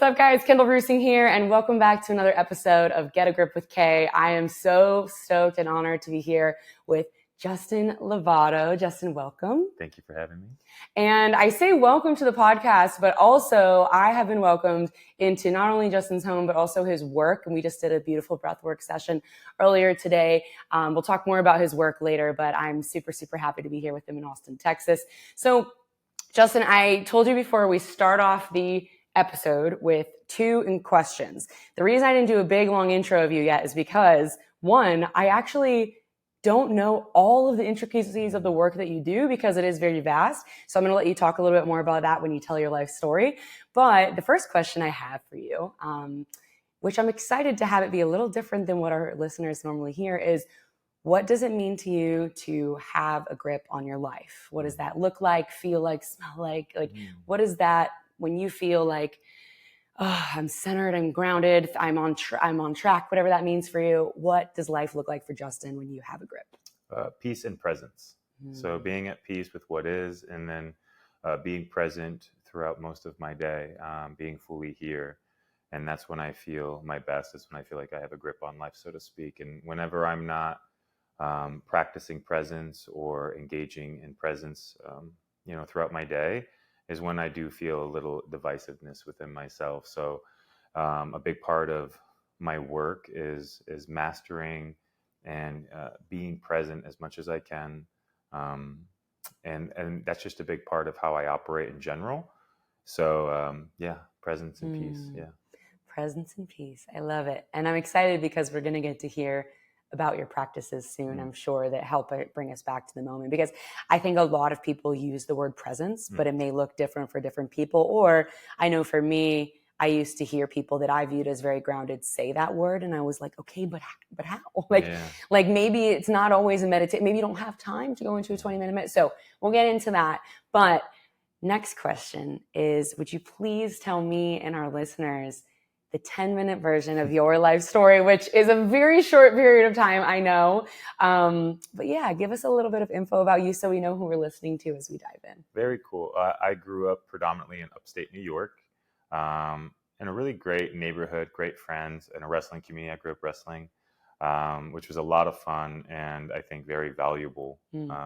What's up, guys? Kendall here, and welcome back to another episode of Get a Grip with Kay. I am so stoked and honored to be here with Justin Lovato. Justin, welcome. Thank you for having me. And I say welcome to the podcast, but also I have been welcomed into not only Justin's home, but also his work. And we just did a beautiful breathwork session earlier today. We'll talk more about his work later, but I'm super, super happy to be here with him in Austin, Texas. So, Justin, I told you before we start off the episode with two questions. The reason I didn't do a big long intro of you yet is because, one, I actually don't know all of the intricacies of the work that you do because it is very vast. So I'm going to let you talk a little bit more about that when you tell your life story. But the first question I have for you, which I'm excited to have it be a little different than what our listeners normally hear, is what does it mean to you to have a grip on your life? What does that look like, feel like, smell like? What is that when you feel like, oh, I'm centered, I'm grounded, I'm on track, whatever that means for you? What does life look like for Justin when you have a grip? Peace and presence. So being at peace with what is, and then being present throughout most of my day, being fully here. And that's when I feel my best. That's when I feel like I have a grip on life, so to speak. And whenever I'm not practicing presence or engaging in presence, throughout my day, is when I do feel a little divisiveness within myself. So a big part of my work is mastering and being present as much as I can. And that's just a big part of how I operate in general. So presence and peace. Yeah. Presence and peace. I love it. And I'm excited because we're going to get to hear about your practices soon, I'm sure, that help bring us back to the moment. Because I think a lot of people use the word presence, but it may look different for different people. Or I know for me, I used to hear people that I viewed as very grounded say that word. And I was like, okay, but how? Like maybe it's not always a meditation. Maybe you don't have time to go into a 20-minute minute. So we'll get into that. But next question is, would you please tell me and our listeners the 10-minute version of your life story, which is a very short period of time, I know. But yeah, give us a little bit of info about you so we know who we're listening to as we dive in. Very cool. I grew up predominantly in upstate New York, in a really great neighborhood, great friends, in a wrestling community. I grew up wrestling, which was a lot of fun and I think very valuable,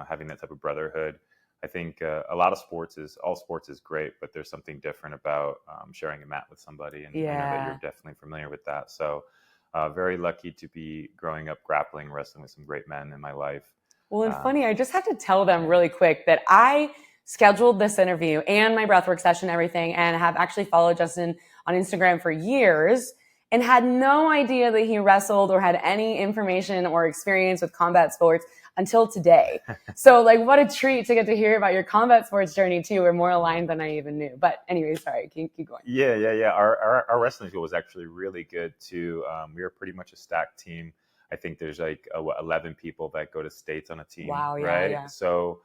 having that type of brotherhood. I think all sports is great, but there's something different about sharing a mat with somebody. And I know that you're definitely familiar with that. So very lucky to be growing up grappling, wrestling with some great men in my life. Well, and funny, I just have to tell them really quick that I scheduled this interview and my breathwork session, everything, and have actually followed Justin on Instagram for years and had no idea that he wrestled or had any information or experience with combat sports until today. So what a treat to get to hear about your combat sports journey too. We're more aligned than I even knew. But anyway, sorry, keep going. Yeah. Our wrestling school was actually really good too. We were pretty much a stacked team. I think there's 11 people that go to states on a team. Wow, yeah, right? Yeah. So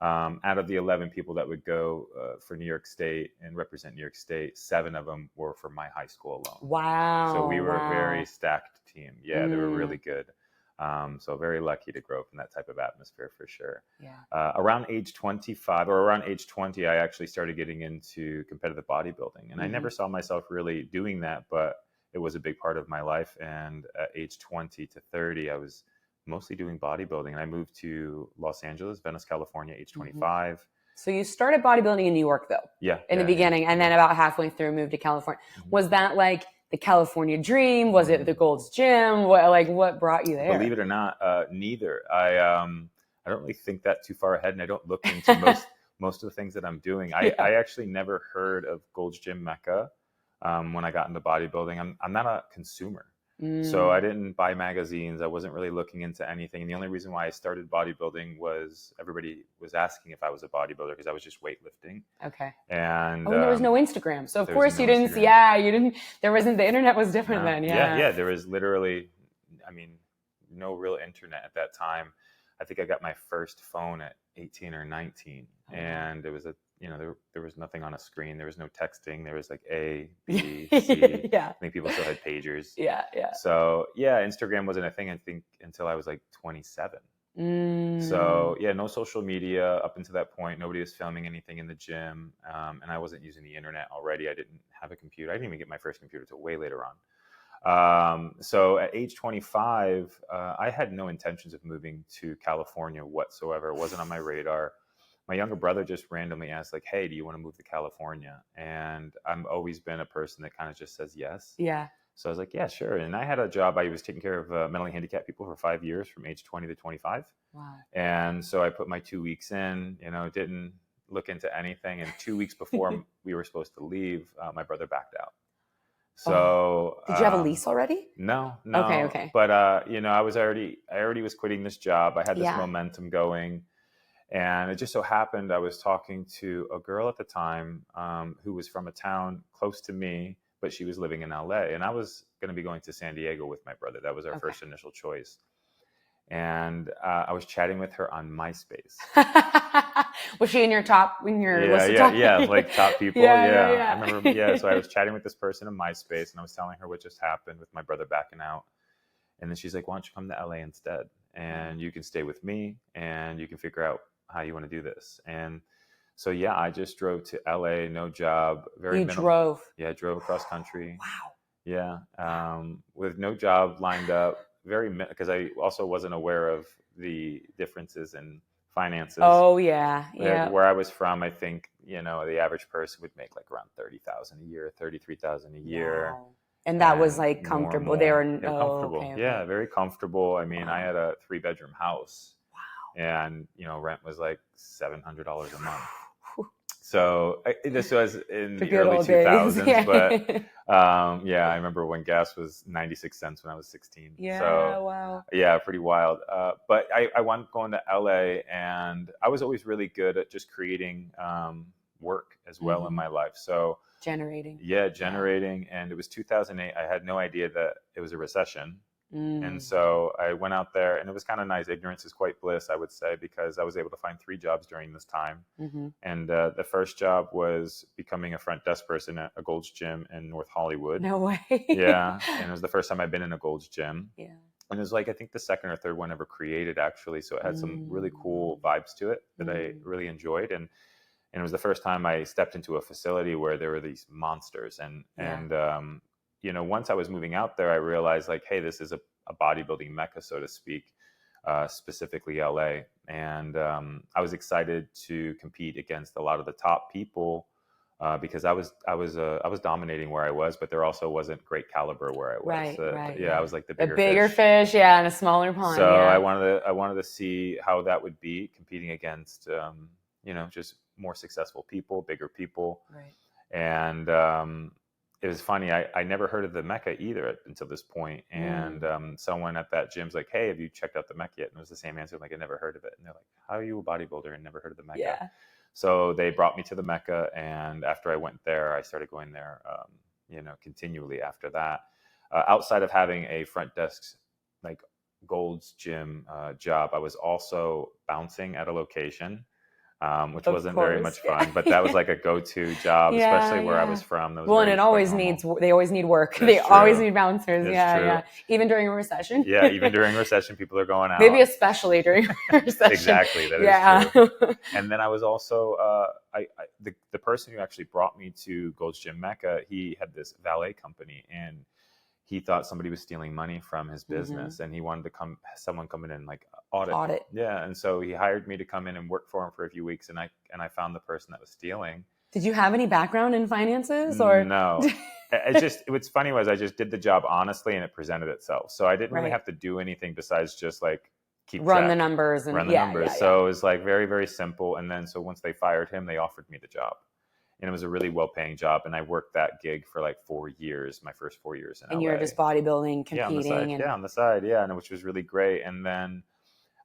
out of the 11 people that would go for New York State and represent New York State, 7 of them were from my high school alone. Wow. So we were a very stacked team. Yeah, they were really good. So very lucky to grow up in that type of atmosphere for sure. Yeah. Around age 25 or around age 20, I actually started getting into competitive bodybuilding. And I never saw myself really doing that, but it was a big part of my life. And at age 20 to 30, I was mostly doing bodybuilding. And I moved to Los Angeles, Venice, California, age 25. So you started bodybuilding in New York though? Yeah. In the beginning. And then about halfway through moved to California. Was that the California dream? Was it the Gold's Gym? What brought you there? Believe it or not, neither. I don't really think that too far ahead, and I don't look into most of the things that I'm doing. I actually never heard of Gold's Gym Mecca when I got into bodybuilding. I'm not a consumer. So I didn't buy magazines. I wasn't really looking into anything. And the only reason why I started bodybuilding was everybody was asking if I was a bodybuilder because I was just weightlifting. Okay. And there was no Instagram. So of course you didn't. Yeah, you didn't. There wasn't. The internet was different then. Yeah. Yeah. There was literally, no real internet at that time. I think I got my first phone at 18 or 19, and it was there was nothing on a screen. There was no texting. There was A, B, C. Yeah. I think people still had pagers. Yeah. So Instagram wasn't a thing, I think, until I was 27. So yeah, no social media up until that point. Nobody was filming anything in the gym. And I wasn't using the internet already. I didn't have a computer. I didn't even get my first computer till way later on. So at age 25, I had no intentions of moving to California whatsoever. It wasn't on my radar. My younger brother just randomly asked, like, hey, do you want to move to California? And I've always been a person that kind of just says yes. Yeah. So I was like, yeah, sure. And I had a job. I was taking care of mentally handicapped people for 5 years from age 20 to 25. Wow. And so I put my 2 weeks in, didn't look into anything. And 2 weeks before we were supposed to leave, my brother backed out. So did you have a lease already? No. Okay. But I already was quitting this job. I had this momentum going, and it just so happened I was talking to a girl at the time who was from a town close to me, but she was living in LA, and I was going to be going to San Diego with my brother. That was our first initial choice. And I was chatting with her on MySpace. Was she in your top? Like top people. Yeah. I remember. Yeah, so I was chatting with this person in MySpace, and I was telling her what just happened with my brother backing out. And then she's like, "Why don't you come to LA instead? And you can stay with me, and you can figure out how you want to do this." And so I just drove to LA, no job, very minimal. Drove? Yeah, I drove across country. Wow. Yeah, with no job lined up. Because I also wasn't aware of the differences in finances. Oh yeah. Where I was from, I think the average person would make like around $30,000 a year, $33,000 a year. Wow. And that was like comfortable. Normal. They were comfortable. Okay. Yeah, very comfortable. I mean, I had a 3-bedroom house. Wow. And rent was like $700 a month. So this was in the early 2000s, but I remember when gas was 96 cents when I was 16. Yeah, so, wow. Yeah, pretty wild. But I wound up going to LA, and I was always really good at just creating work as well in my life. So generating. And it was 2008. I had no idea that it was a recession. And so I went out there, and it was kind of nice. Ignorance is quite bliss, I would say, because I was able to find 3 jobs during this time. And the first job was becoming a front desk person at a Gold's Gym in North Hollywood. No way. Yeah. And it was the first time I'd been in a Gold's Gym. Yeah. And it was like, I think the second or third one ever created, actually. So it had some really cool vibes to it that I really enjoyed. And it was the first time I stepped into a facility where there were these monsters. And once I was moving out there, I realized, like, hey, this is a bodybuilding mecca, so to speak, specifically LA. And I was excited to compete against a lot of the top people because I was dominating where I was, but there also wasn't great caliber where I was. Right. I was like the bigger fish, in a smaller pond. So I wanted to see how that would be competing against just more successful people, bigger people. Right. And it was funny. I never heard of the Mecca either until this point. And someone at that gym's like, hey, have you checked out the Mecca yet? And it was the same answer. I'm like, I never heard of it. And they're like, how are you a bodybuilder and never heard of the Mecca? Yeah. So they brought me to the Mecca. And after I went there, I started going there, continually after that. Outside of having a front desk, like Gold's Gym job, I was also bouncing at a location. Which wasn't very much fun, but that was like a go-to job, especially where I was from. Well, and they always need work. They always need bouncers. Yeah. Even during a recession. Yeah, even during a recession, people are going out. Maybe especially during a recession. Exactly, that is true. And then I was also, the person who actually brought me to Gold's Gym Mecca, he had this valet company, and he thought somebody was stealing money from his business, and he wanted to someone come in and like audit. Yeah. And so he hired me to come in and work for him for a few weeks. And I found the person that was stealing. Did you have any background in finances or? No, what's funny was I just did the job honestly, and it presented itself. So I didn't really have to do anything besides just like run the numbers and run the numbers. So it was like very, very simple. And then, so once they fired him, they offered me the job. And it was a really well-paying job, and I worked that gig for like 4 years, my first 4 years in LA. And you were just bodybuilding, competing. On the side, and which was really great. And then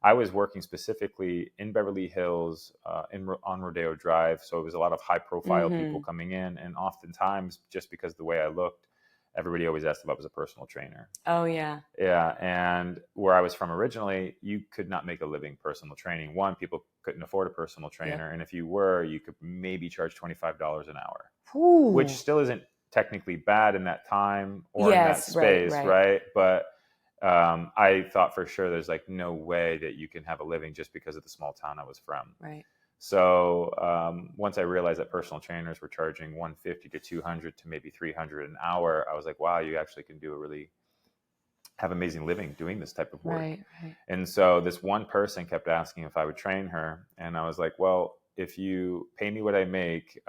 I was working specifically in Beverly Hills, on Rodeo Drive, so it was a lot of high-profile people coming in, and oftentimes, just because of the way I looked, everybody always asked if I was a personal trainer. Oh, yeah. Yeah, and where I was from originally, you could not make a living personal training. One, people couldn't afford a personal trainer, and if you were, you could maybe charge $25 an hour, which still isn't technically bad in that time or in that space, right? But I thought for sure there's like no way that you can have a living just because of the small town I was from. Right. So once I realized that personal trainers were charging 150 to 200 to maybe 300 an hour, I was like, wow, you actually can do a really have amazing living doing this type of work. Right. Right. And so this one person kept asking if I would train her. And I was like, well, if you pay me what I make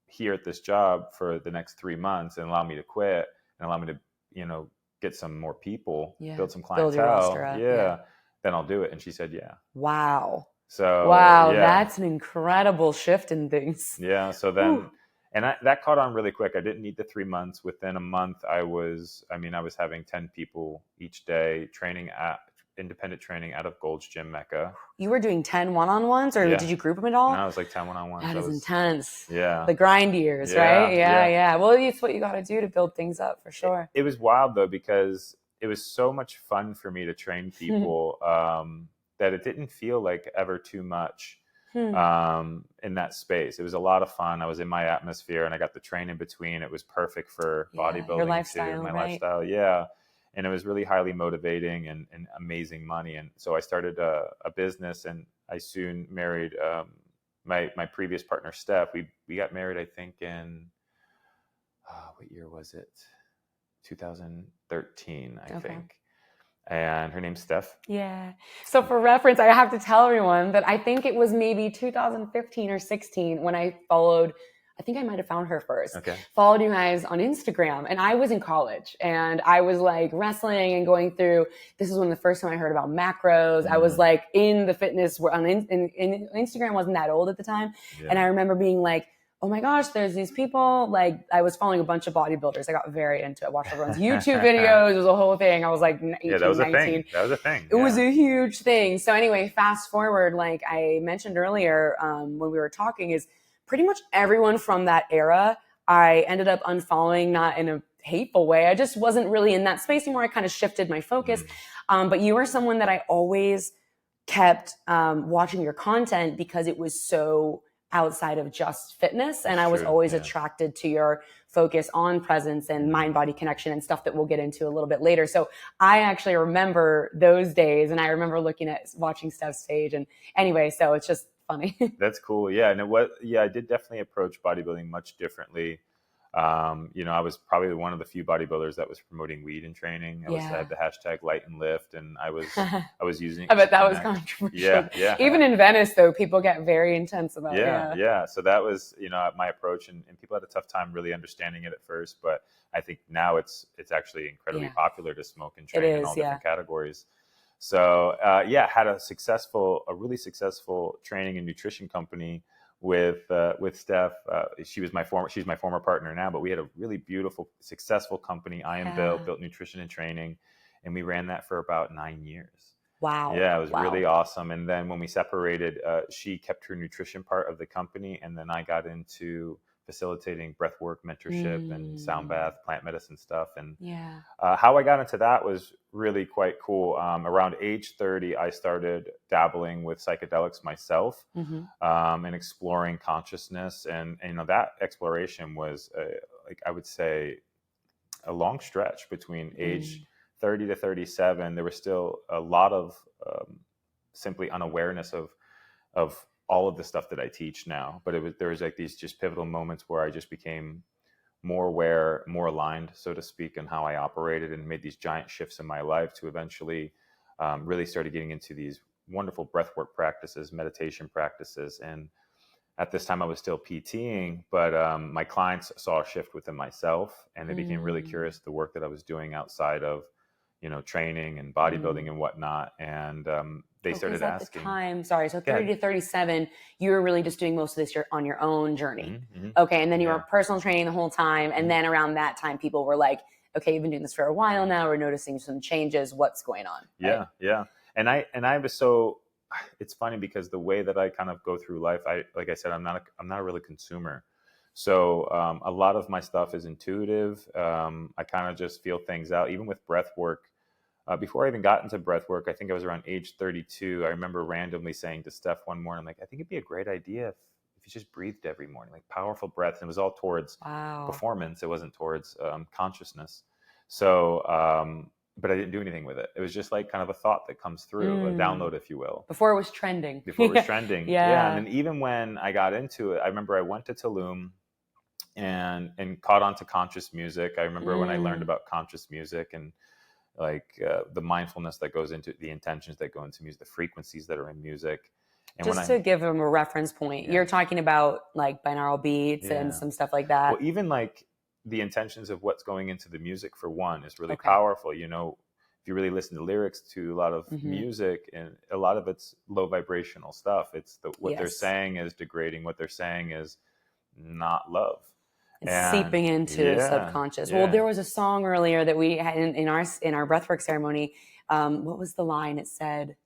here at this job for the next 3 months and allow me to quit and allow me to, get some more people, build some Build your roster clientele, up. then I'll do it. And she said, yeah. Wow. So, wow, yeah. that's an incredible shift in things. Yeah. So then, and that caught on really quick. I didn't need the 3 months. Within a month, I was having 10 people each day training at independent training out of Gold's Gym Mecca. You were doing 10 one-on-ones, or did you group them at all? No, it was like 10 one-on-ones. That is intense. Yeah. The grind years, right? Yeah. Well, it's what you got to do to build things up, for sure. It was wild, though, because it was so much fun for me to train people that it didn't feel like ever too much in that space. It was a lot of fun. I was in my atmosphere and I got the train in between. It was perfect for bodybuilding, your lifestyle, too. My right? lifestyle. Yeah. And it was really highly motivating and amazing money. And so I started a business, and I soon married my previous partner, Steph. We got married, I think, in what year was it? 2013, I think. And her name's Steph. Yeah. So for reference, I have to tell everyone that I think it was maybe 2015 or 16 when I followed, I think I might have found her first. Okay. Followed you guys on Instagram. And I was in college and I was like wrestling and going through, this is when the first time I heard about macros. I was like in the fitness, in Instagram wasn't that old at the time. Yeah. And I remember being like, oh my gosh, there's these people. Like, I was following a bunch of bodybuilders. I got very into it. Watched everyone's YouTube videos. It was a whole thing. I was like 18, that was 19. That was a thing. It was a huge thing. So anyway, fast forward, like I mentioned earlier when we were talking, is pretty much everyone from that era, I ended up unfollowing, not in a hateful way. I just wasn't really in that space anymore. I kind of shifted my focus. But you were someone that I always kept watching your content because it was so outside of just fitness. And I was always attracted to your focus on presence and mind-body connection and stuff that we'll get into a little bit later. So I actually remember those days, and I remember watching Steph's page. And anyway, so it's just funny. That's cool. Yeah. And I did definitely approach bodybuilding much differently. I was probably one of the few bodybuilders that was promoting weed in training. I had the hashtag light and lift, and I was using it. I bet that was controversial. Yeah. Even in Venice, though, people get very intense about it. Yeah. So that was, my approach, and people had a tough time really understanding it at first, but I think now it's actually incredibly popular to smoke and train in all different categories. So, had a really successful training and nutrition company with Steph. She's my former partner now, but we had a really beautiful, successful company. I Am built nutrition and training, and we ran that for about 9 years. Wow. Yeah, it was really awesome. And then when we separated, she kept her nutrition part of the company, and then I got into facilitating breathwork, mentorship, and sound bath, plant medicine stuff. And how I got into that was really quite cool. Around age 30, I started dabbling with psychedelics myself, and exploring consciousness. And that exploration was, I would say, a long stretch between age 30 to 37. There was still a lot of simply unawareness of all of the stuff that I teach now, but there was like these just pivotal moments where I just became more aware, more aligned, so to speak, on how I operated, and made these giant shifts in my life to eventually really started getting into these wonderful breathwork practices, meditation practices. And at this time I was still PTing, but my clients saw a shift within myself, and they became really curious the work that I was doing outside of, training and bodybuilding and whatnot. And they started asking. So 30 to 37, you were really just doing most of this on your own journey. Okay. And then you were personal training the whole time. And then around that time, people were like, okay, you've been doing this for a while now. We're noticing some changes. What's going on? Right? Yeah. And I was so, it's funny because the way that I kind of go through life, like I said, I'm not a really consumer. So a lot of my stuff is intuitive. I kind of just feel things out, even with breath work. Before I even got into breath work, I think I was around age 32. I remember randomly saying to Steph one morning, like, I think it'd be a great idea if you just breathed every morning, like powerful breath. And it was all towards performance. It wasn't towards consciousness. So but I didn't do anything with it. It was just like kind of a thought that comes through, a download, if you will. Before it was trending. Before it was trending. Yeah. And then even when I got into it, I remember I went to Tulum and caught on to conscious music. I remember when I learned about conscious music and like the mindfulness that goes into the intentions that go into music, the frequencies that are in music. And just to give them a reference point, you're talking about like binaural beats and some stuff like that. Well, even like the intentions of what's going into the music for one is really powerful. You know, if you really listen to lyrics to a lot of music, and a lot of it's low vibrational stuff. It's what they're saying is degrading. What they're saying is not love. It's seeping into the subconscious. Well, there was a song earlier that we had in our breathwork ceremony. What was the line? It said,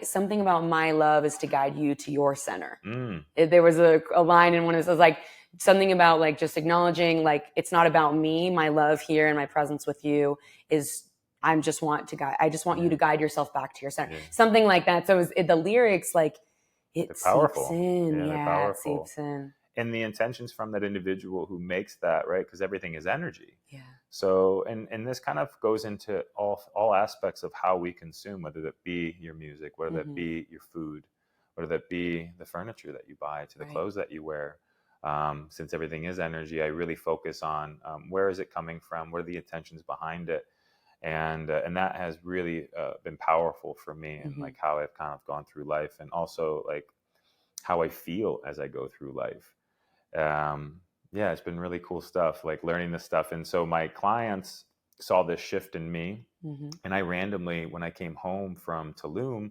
something about my love is to guide you to your center. There was a line in one of it was like something about like just acknowledging like it's not about me. My love here and my presence with you is I just want you to guide yourself back to your center. Something like that. So the lyrics like it seeps in. It seeps in. And the intentions from that individual who makes that, right? Because everything is energy. Yeah. So, and this kind of goes into all aspects of how we consume, whether that be your music, whether that be your food, whether that be the furniture that you buy, to the clothes that you wear. Since everything is energy, I really focus on where is it coming from? What are the intentions behind it? And that has really been powerful for me, and like how I've kind of gone through life, and also like how I feel as I go through life. It's been really cool stuff, like learning this stuff. And so my clients saw this shift in me, and I randomly, when I came home from Tulum,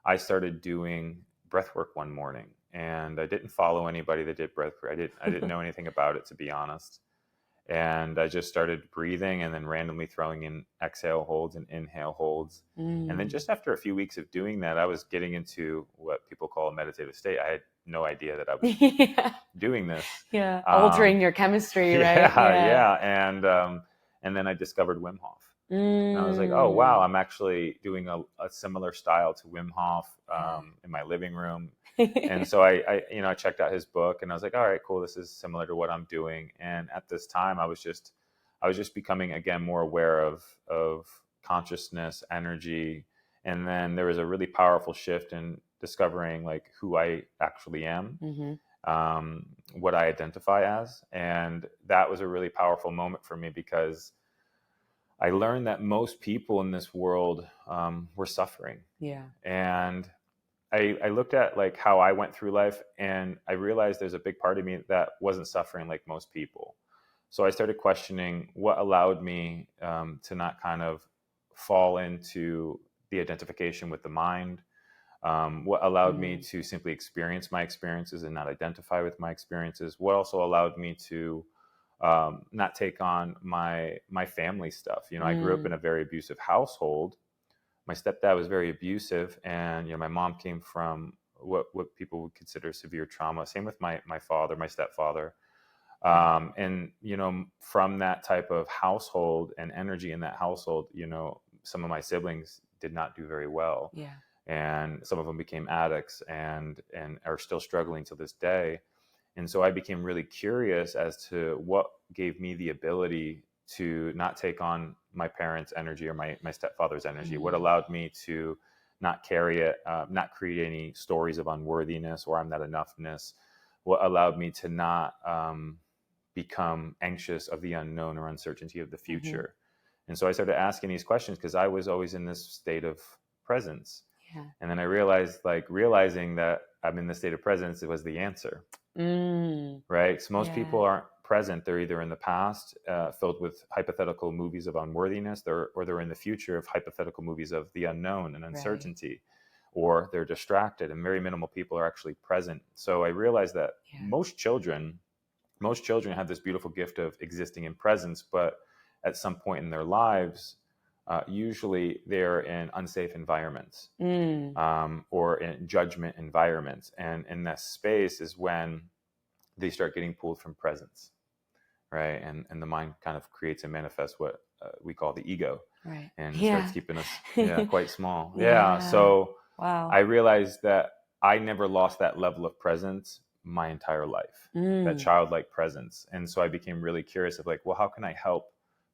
I started doing breathwork one morning, and I didn't follow anybody that did breathwork. I didn't know anything about it, to be honest. And I just started breathing and then randomly throwing in exhale holds and inhale holds. And then just after a few weeks of doing that, I was getting into what people call a meditative state. I had no idea that I was doing this. Yeah, altering your chemistry, right? And then I discovered Wim Hof. And I was like, oh, wow, I'm actually doing a similar style to Wim Hof in my living room. And so I checked out his book, and I was like, all right, cool. This is similar to what I'm doing. And at this time, I was just becoming, again, more aware of consciousness, energy. And then there was a really powerful shift in discovering like who I actually am, what I identify as. And that was a really powerful moment for me, because I learned that most people in this world were suffering. Yeah. And I looked at like how I went through life, and I realized there's a big part of me that wasn't suffering like most people. So I started questioning what allowed me to not kind of fall into the identification with the mind, what allowed me to simply experience my experiences and not identify with my experiences, what also allowed me to not take on my family stuff. You know, I grew up in a very abusive household. My stepdad was very abusive, and my mom came from what people would consider severe trauma. Same with my father, my stepfather. And from that type of household and energy in that household, some of my siblings did not do very well. Yeah. And some of them became addicts and are still struggling to this day. And so I became really curious as to what gave me the ability to not take on my parents' energy or my stepfather's energy, what allowed me to not carry it, not create any stories of unworthiness or I'm not enoughness, what allowed me to not become anxious of the unknown or uncertainty of the future. And so I started asking these questions because I was always in this state of presence. Yeah. And then I realized, realizing that I'm in this state of presence, it was the answer. Right? So most people aren't present. They're either in the past, filled with hypothetical movies of unworthiness, or they're in the future of hypothetical movies of the unknown and uncertainty, or they're distracted, and very minimal people are actually present. So I realized that most children have this beautiful gift of existing in presence, but at some point in their lives, usually they're in unsafe environments or in judgment environments. And in that space is when they start getting pulled from presence, right? And the mind kind of creates and manifests what we call the ego, right? And starts keeping us quite small. So I realized that I never lost that level of presence my entire life, that childlike presence. And so I became really curious of how can I help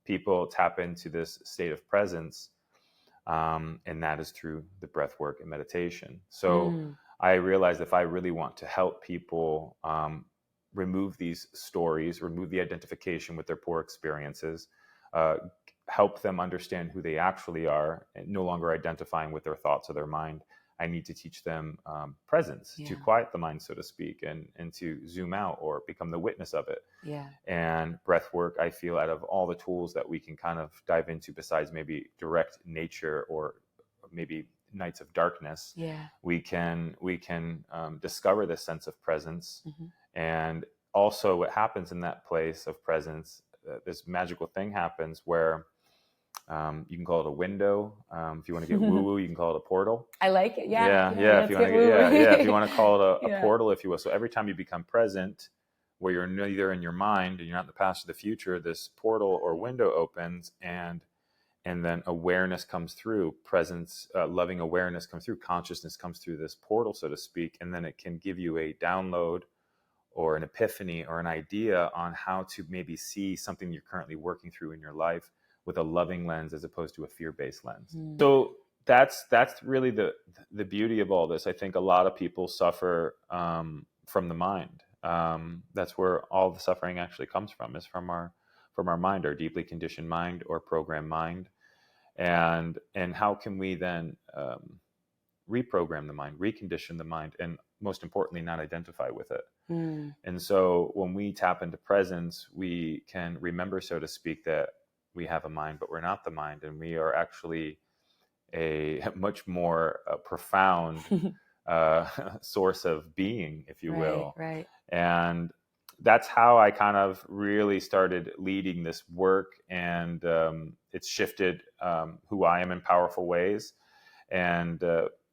people tap into this state of presence, and that is through the breath work and meditation. So I realized if I really want to help people remove these stories, remove the identification with their poor experiences, help them understand who they actually are, and no longer identifying with their thoughts or their mind, I need to teach them presence, to quiet the mind, so to speak, and to zoom out or become the witness of it. Yeah. And breath work, I feel, out of all the tools that we can kind of dive into, besides maybe direct nature or maybe nights of darkness, we can discover this sense of presence. And also what happens in that place of presence, this magical thing happens where you can call it a window. If you want to get woo-woo, you can call it a portal. I like it. Yeah. If you want to if you want to call it a portal, if you will. So every time you become present, where you're neither in your mind and you're not in the past or the future, this portal or window opens, and then awareness comes through, presence, loving awareness comes through, consciousness comes through this portal, so to speak, and then it can give you a download or an epiphany or an idea on how to maybe see something you're currently working through in your life with a loving lens as opposed to a fear-based lens. So that's really the beauty of all this. I think a lot of people suffer from the mind. That's where all the suffering actually comes from, is from our mind, our deeply conditioned mind or programmed mind. And how can we then reprogram the mind, recondition the mind, and most importantly, not identify with it. And so when we tap into presence, we can remember, so to speak, that we have a mind, but we're not the mind, and we are actually a much more profound source of being, if you will. Right. And that's how I kind of really started leading this work, and it's shifted who I am in powerful ways. And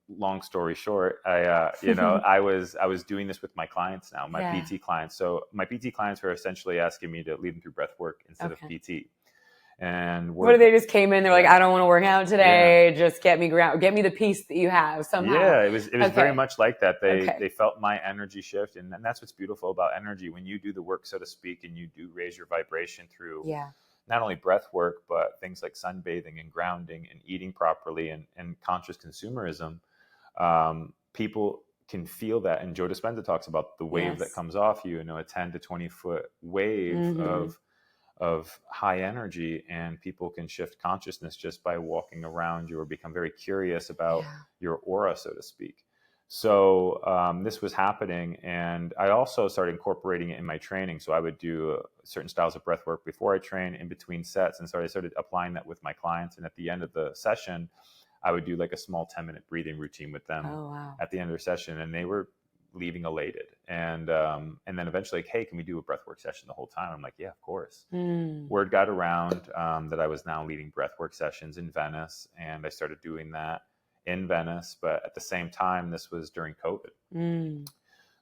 long story short, I was doing this with my clients now, my PT clients. So my PT clients were essentially asking me to lead them through breath work instead of PT. And what if they just came in? They're like, I don't want to work out today. Just get me the peace that you have somehow. Yeah, it was very much like that. They felt my energy shift, and that's what's beautiful about energy. When you do the work, so to speak, and you do raise your vibration through not only breath work, but things like sunbathing and grounding and eating properly and conscious consumerism, people can feel that. And Joe Dispenza talks about the wave that comes off you, a 10 to 20 foot wave of high energy, and people can shift consciousness just by walking around you or become very curious about your aura, so to speak. So this was happening, and I also started incorporating it in my training. So I would do certain styles of breath work before I train, in between sets, and so I started applying that with my clients. And at the end of the session, I would do like a small 10-minute breathing routine with them at the end of their session, and they were leaving elated. And then eventually, like, hey, can we do a breathwork session the whole time? I'm like, yeah, of course. Word got around that I was now leading breathwork sessions in Venice, and I started doing that in Venice. But at the same time, this was during COVID.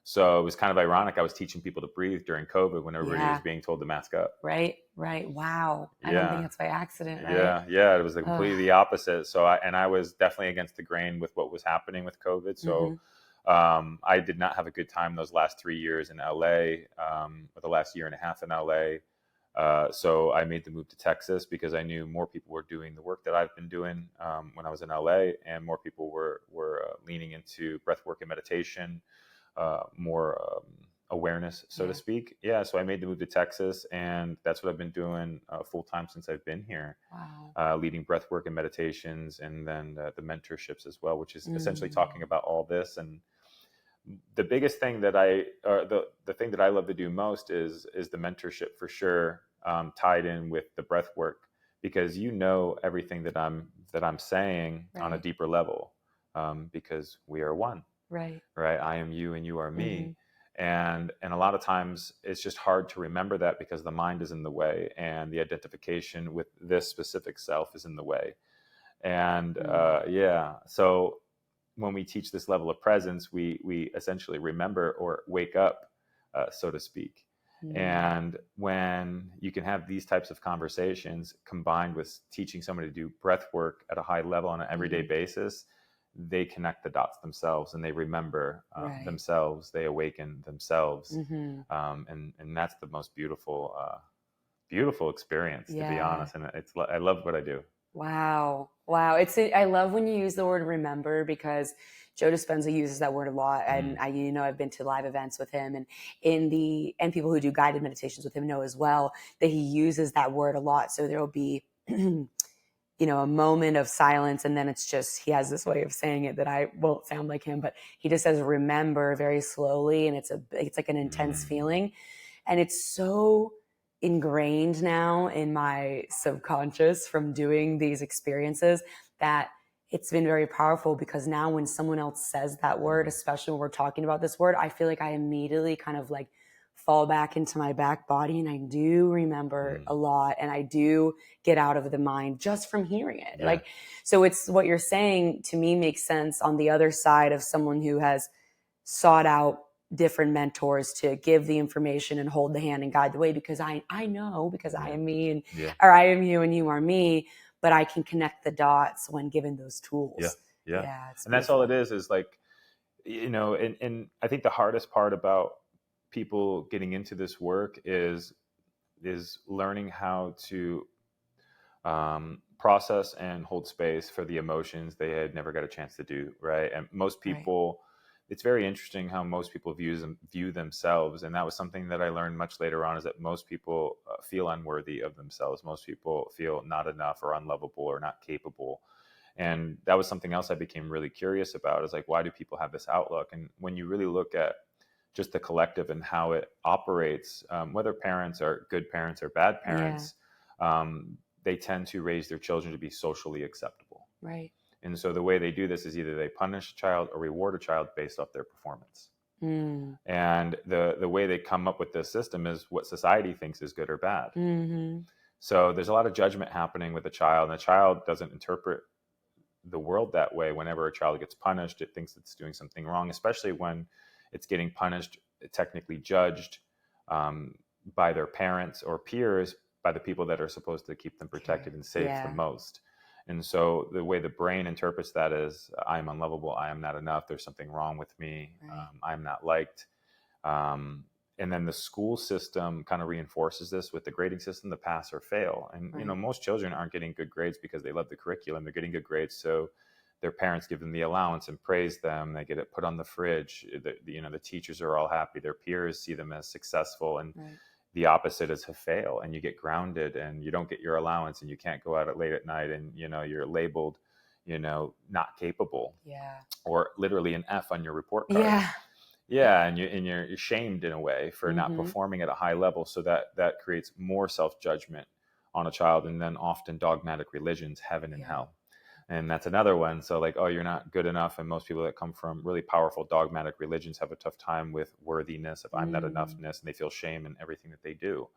So it was kind of ironic. I was teaching people to breathe during COVID when everybody was being told to mask up. Right. Wow. I don't think it's by accident, right? Yeah. It was completely the opposite. So I was definitely against the grain with what was happening with COVID. So I did not have a good time those last 3 years in LA, or the last year and a half in LA. So I made the move to Texas because I knew more people were doing the work that I've been doing when I was in LA, and more people were leaning into breath work and meditation, more awareness, so to speak. Yeah, so I made the move to Texas, and that's what I've been doing full time since I've been here. Wow. Leading breath work and meditations, and then the mentorships as well, which is essentially talking about all this. And the biggest thing that the thing that I love to do most is the mentorship, for sure, tied in with the breath work, because everything that I'm saying on a deeper level, because we are one. Right. I am you and you are me. And a lot of times it's just hard to remember that because the mind is in the way, and the identification with this specific self is in the way. And so when we teach this level of presence, we essentially remember or wake up, so to speak. And when you can have these types of conversations combined with teaching somebody to do breath work at a high level on an everyday basis, they connect the dots themselves, and they remember themselves, they awaken themselves. And that's the most beautiful beautiful experience, to be honest. And I love what I do. Wow. I love when you use the word remember, because Joe Dispenza uses that word a lot. And I've been to live events with him, and and people who do guided meditations with him know as well that he uses that word a lot. So there'll be, a moment of silence, and then it's just, he has this way of saying it that I won't sound like him, but he just says remember very slowly, and it's like an intense feeling, and it's so ingrained now in my subconscious from doing these experiences that it's been very powerful, because now when someone else says that word, especially when we're talking about this word, I feel like I immediately kind of like fall back into my back body, and I do remember a lot, and I do get out of the mind just from hearing it. Yeah. Like, so it's what you're saying to me makes sense on the other side of someone who has sought out different mentors to give the information and hold the hand and guide the way, because I know, because I am me, and or I am you and you are me, but I can connect the dots when given those tools. Yeah. And that's all it is like, and I think the hardest part about people getting into this work is learning how to process and hold space for the emotions they had never got a chance to do, right? And most people, it's very interesting how most people view themselves, and that was something that I learned much later on, is that most people feel unworthy of themselves. Most people feel not enough or unlovable or not capable. And that was something else I became really curious about, is like, why do people have this outlook? And when you really look at just the collective and how it operates, whether parents are good parents or bad parents, they tend to raise their children to be socially acceptable. Right. And so the way they do this is either they punish a child or reward a child based off their performance. And the way they come up with this system is what society thinks is good or bad. So there's a lot of judgment happening with a child, and a child doesn't interpret the world that way. Whenever a child gets punished, it thinks it's doing something wrong, especially when it's getting punished, technically judged by their parents or peers, by the people that are supposed to keep them protected and safe the most. And so the way the brain interprets that is, I am unlovable, I am not enough, there's something wrong with me, I'm not liked. And then the school system kind of reinforces this with the grading system, the pass or fail. And most children aren't getting good grades because they love the curriculum. They're getting good grades so their parents give them the allowance and praise them. They get it put on the fridge. The teachers are all happy. Their peers see them as successful. And the opposite is to fail, and you get grounded, and you don't get your allowance, and you can't go out late at night, and you're labeled not capable, or literally an F on your report card. And you're shamed in a way for not performing at a high level. So that creates more self-judgment on a child, and then often dogmatic religions, heaven and hell. And that's another one. So like, oh, you're not good enough. And most people that come from really powerful dogmatic religions have a tough time with worthiness, of I'm not enoughness, and they feel shame in everything that they do.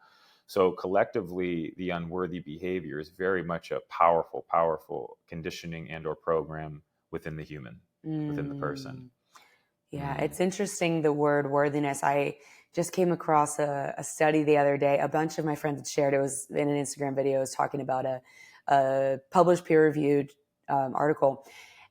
So collectively, the unworthy behavior is very much a powerful conditioning and or program within the human, within the person. It's interesting, the word worthiness. I just came across a study the other day. A bunch of my friends had shared, it was in an Instagram video, it was talking about a published peer-reviewed article.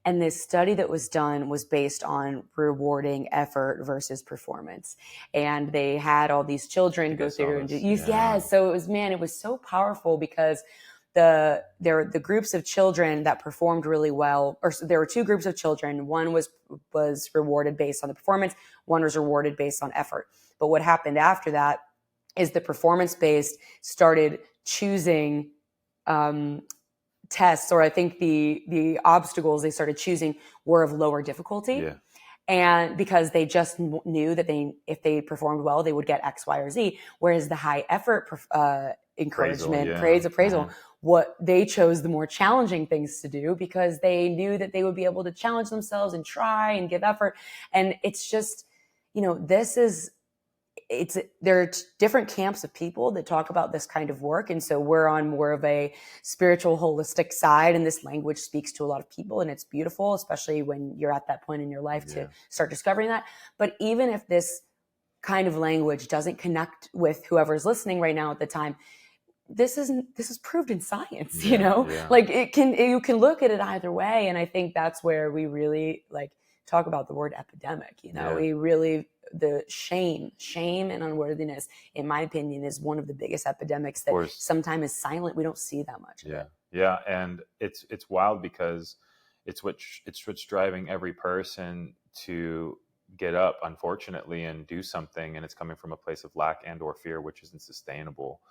And this study that was done was based on rewarding effort versus performance. And they had all these children go through and do, so it was so powerful, because there were the groups of children that performed really well, or so there were two groups of children. One was rewarded based on the performance, one was rewarded based on effort. But what happened after that is the performance-based started choosing tests, or I think the obstacles they started choosing were of lower difficulty. And because they just knew that if they performed well, they would get X, Y, or Z. Whereas the high effort encouragement, praise, appraisal, what they chose the more challenging things to do, because they knew that they would be able to challenge themselves and try and give effort. And it's just, there are different camps of people that talk about this kind of work. And so we're on more of a spiritual, holistic side, and this language speaks to a lot of people, and it's beautiful, especially when you're at that point in your life to start discovering that. But even if this kind of language doesn't connect with whoever's listening right now at the time, this is proved in science, like you can look at it either way. And I think that's where we really talk about the word epidemic. We really the shame and unworthiness, in my opinion, is one of the biggest epidemics that sometimes is silent. We don't see that much of it. Yeah. And it's wild because it's what's driving every person to get up, unfortunately, and do something, and it's coming from a place of lack and or fear, which isn't sustainable.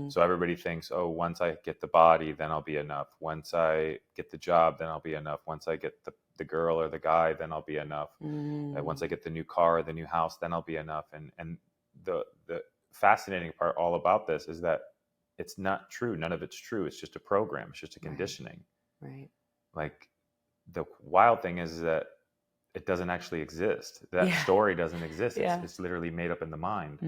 So everybody thinks, oh, once I get the body, then I'll be enough. Once I get the job, then I'll be enough. Once I get the girl or the guy, then I'll be enough. Once I get the new car or the new house, then I'll be enough. And the fascinating part all about this is that it's not true. None of it's true. It's just a program. It's just a conditioning. Right. Like, the wild thing is that it doesn't actually exist. That story doesn't exist. It's literally made up in the mind.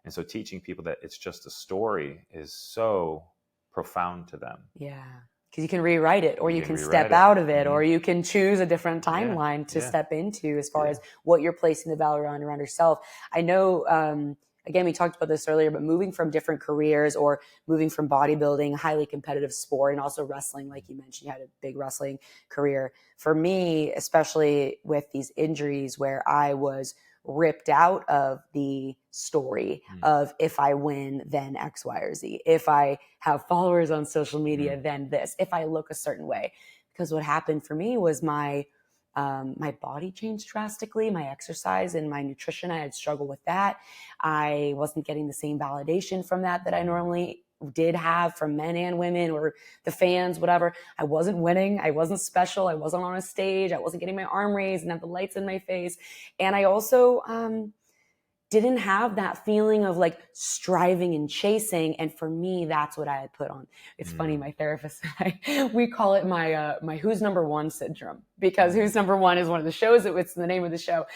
And so teaching people that it's just a story is so profound to them. Yeah. Because you can rewrite it, or you can step out of it, or you can choose a different timeline to step into as far as what you're placing the value around yourself. I know, again, we talked about this earlier, but moving from different careers or moving from bodybuilding, a highly competitive sport, and also wrestling, like you mentioned, you had a big wrestling career. For me, especially with these injuries where I was ripped out of the story of if I win, then X, Y, or Z. If I have followers on social media, then this. If I look a certain way. Because what happened for me was my body changed drastically, my exercise and my nutrition. I had struggled with that. I wasn't getting the same validation from that I normally did have from men and women or the fans, whatever. I wasn't winning. I wasn't special. I wasn't on a stage. I wasn't getting my arm raised and have the lights in my face. And I also didn't have that feeling of like striving and chasing. And for me, that's what I had put on. It's funny, my therapist and I, we call it my Who's Number One syndrome, because Who's Number One is one of the shows. It's the name of the show.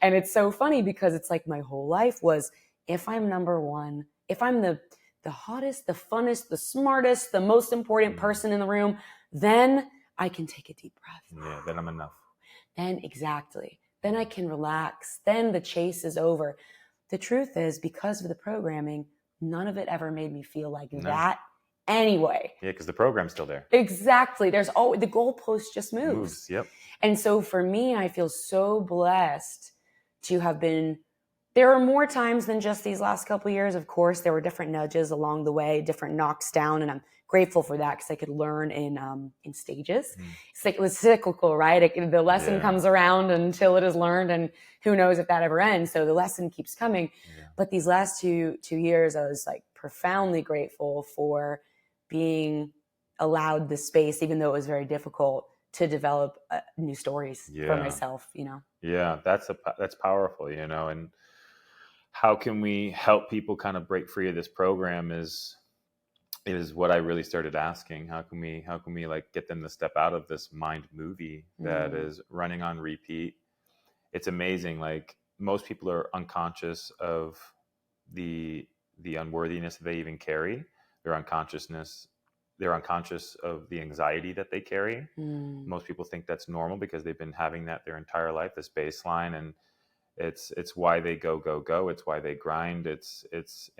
And it's so funny because it's like my whole life was, if I'm number one, if I'm the hottest, the funnest, the smartest, the most important person in the room, then I can take a deep breath. Yeah, then I'm enough. Then exactly. Then I can relax. Then the chase is over. The truth is, because of the programming, none of it ever made me feel like that anyway. Yeah, because the program's still there. Exactly. There's always, the goalpost just moves. Yep. And so for me, I feel so blessed to have been. There are more times than just these last couple of years. Of course, there were different nudges along the way, different knocks down, and I'm grateful for that because I could learn in stages. It's like, it was cyclical, right? The lesson comes around until it is learned, and who knows if that ever ends. So the lesson keeps coming. But these last two years, I was like profoundly grateful for being allowed the space, even though it was very difficult, to develop new stories for myself. Yeah, that's powerful. And how can we help people kind of break free of this program is what I really started asking. How can we like get them to step out of this mind movie that is running on repeat? It's amazing. Like, most people are unconscious of the unworthiness that they even carry. They're unconscious of the anxiety that they carry. Most people think that's normal because they've been having that their entire life, this baseline, and it's why they go. It's why they grind. It's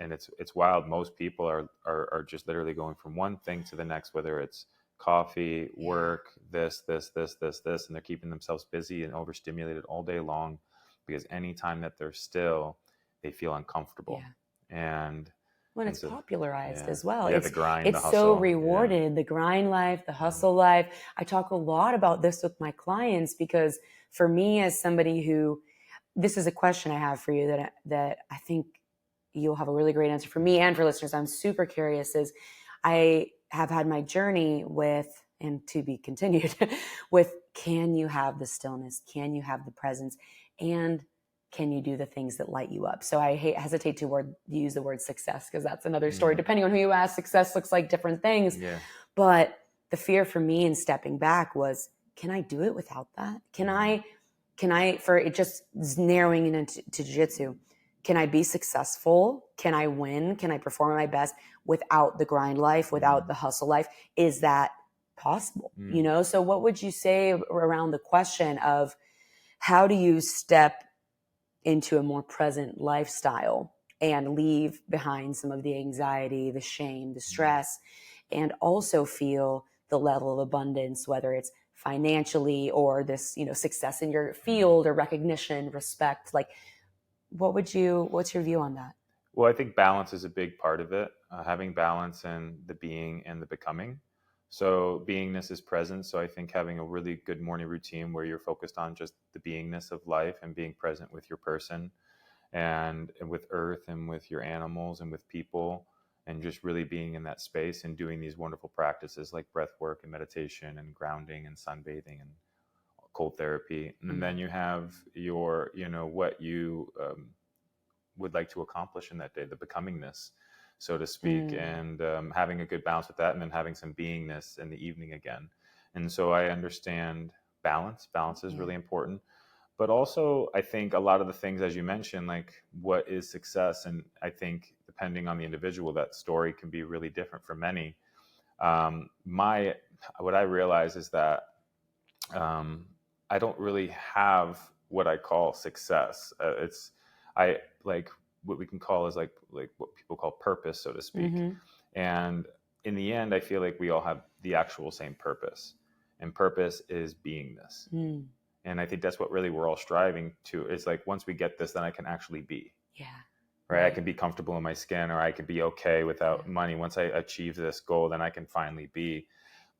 wild. Most people are just literally going from one thing to the next, whether it's coffee, work, this, and they're keeping themselves busy and overstimulated all day long, because anytime that they're still, they feel uncomfortable. And when it's popularized as well. The grind, it's the hustle. So rewarded, the grind life, the hustle life. I talk a lot about this with my clients, because for me, as somebody who, this is a question I have for you that I think you'll have a really great answer for me and for listeners. I'm super curious. Is I have had my journey with, and to be continued with, can you have the stillness? Can you have the presence? And can you do the things that light you up? So I hesitate to use the word success, because that's another story. Depending on who you ask, success looks like different things. But the fear for me in stepping back was, can I do it without that? Can I, for it just narrowing it into jiu-jitsu, can I be successful? Can I win? Can I perform at my best without the grind life, without the hustle life? Is that possible? So what would you say around the question of, how do you step into a more present lifestyle and leave behind some of the anxiety, the shame, the stress, and also feel the level of abundance, whether it's financially or this, success in your field or recognition, respect? Like, what's your view on that? Well, I think balance is a big part of it. Having balance in the being and the becoming. So beingness is present. So I think having a really good morning routine where you're focused on just the beingness of life and being present with your person and with earth and with your animals and with people, and just really being in that space and doing these wonderful practices like breath work and meditation and grounding and sunbathing and cold therapy. And then you have your, what you would like to accomplish in that day, the becomingness, so to speak, and having a good balance with that, and then having some beingness in the evening again. And so I understand balance. Balance is really important. But also, I think a lot of the things, as you mentioned, like what is success, and I think depending on the individual, that story can be really different for many. What I realize is that I don't really have what I call success. I like what we can call is like what people call purpose, so to speak. And in the end, I feel like we all have the actual same purpose, and purpose is beingness. And I think that's what really we're all striving to. It's like, once we get this, then I can actually be. Yeah. Right. I can be comfortable in my skin, or I can be okay without money. Once I achieve this goal, then I can finally be.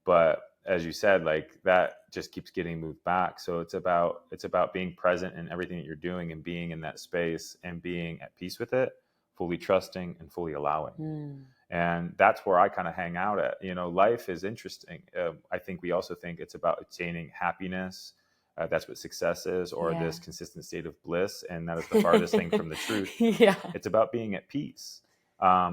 But as you said, like that just keeps getting moved back. So it's about being present in everything that you're doing and being in that space and being at peace with it, fully trusting and fully allowing. And that's where I kind of hang out at. Life is interesting. I think we also think it's about attaining happiness. That's what success is, or this consistent state of bliss. And that is the farthest thing from the truth. It's about being at peace.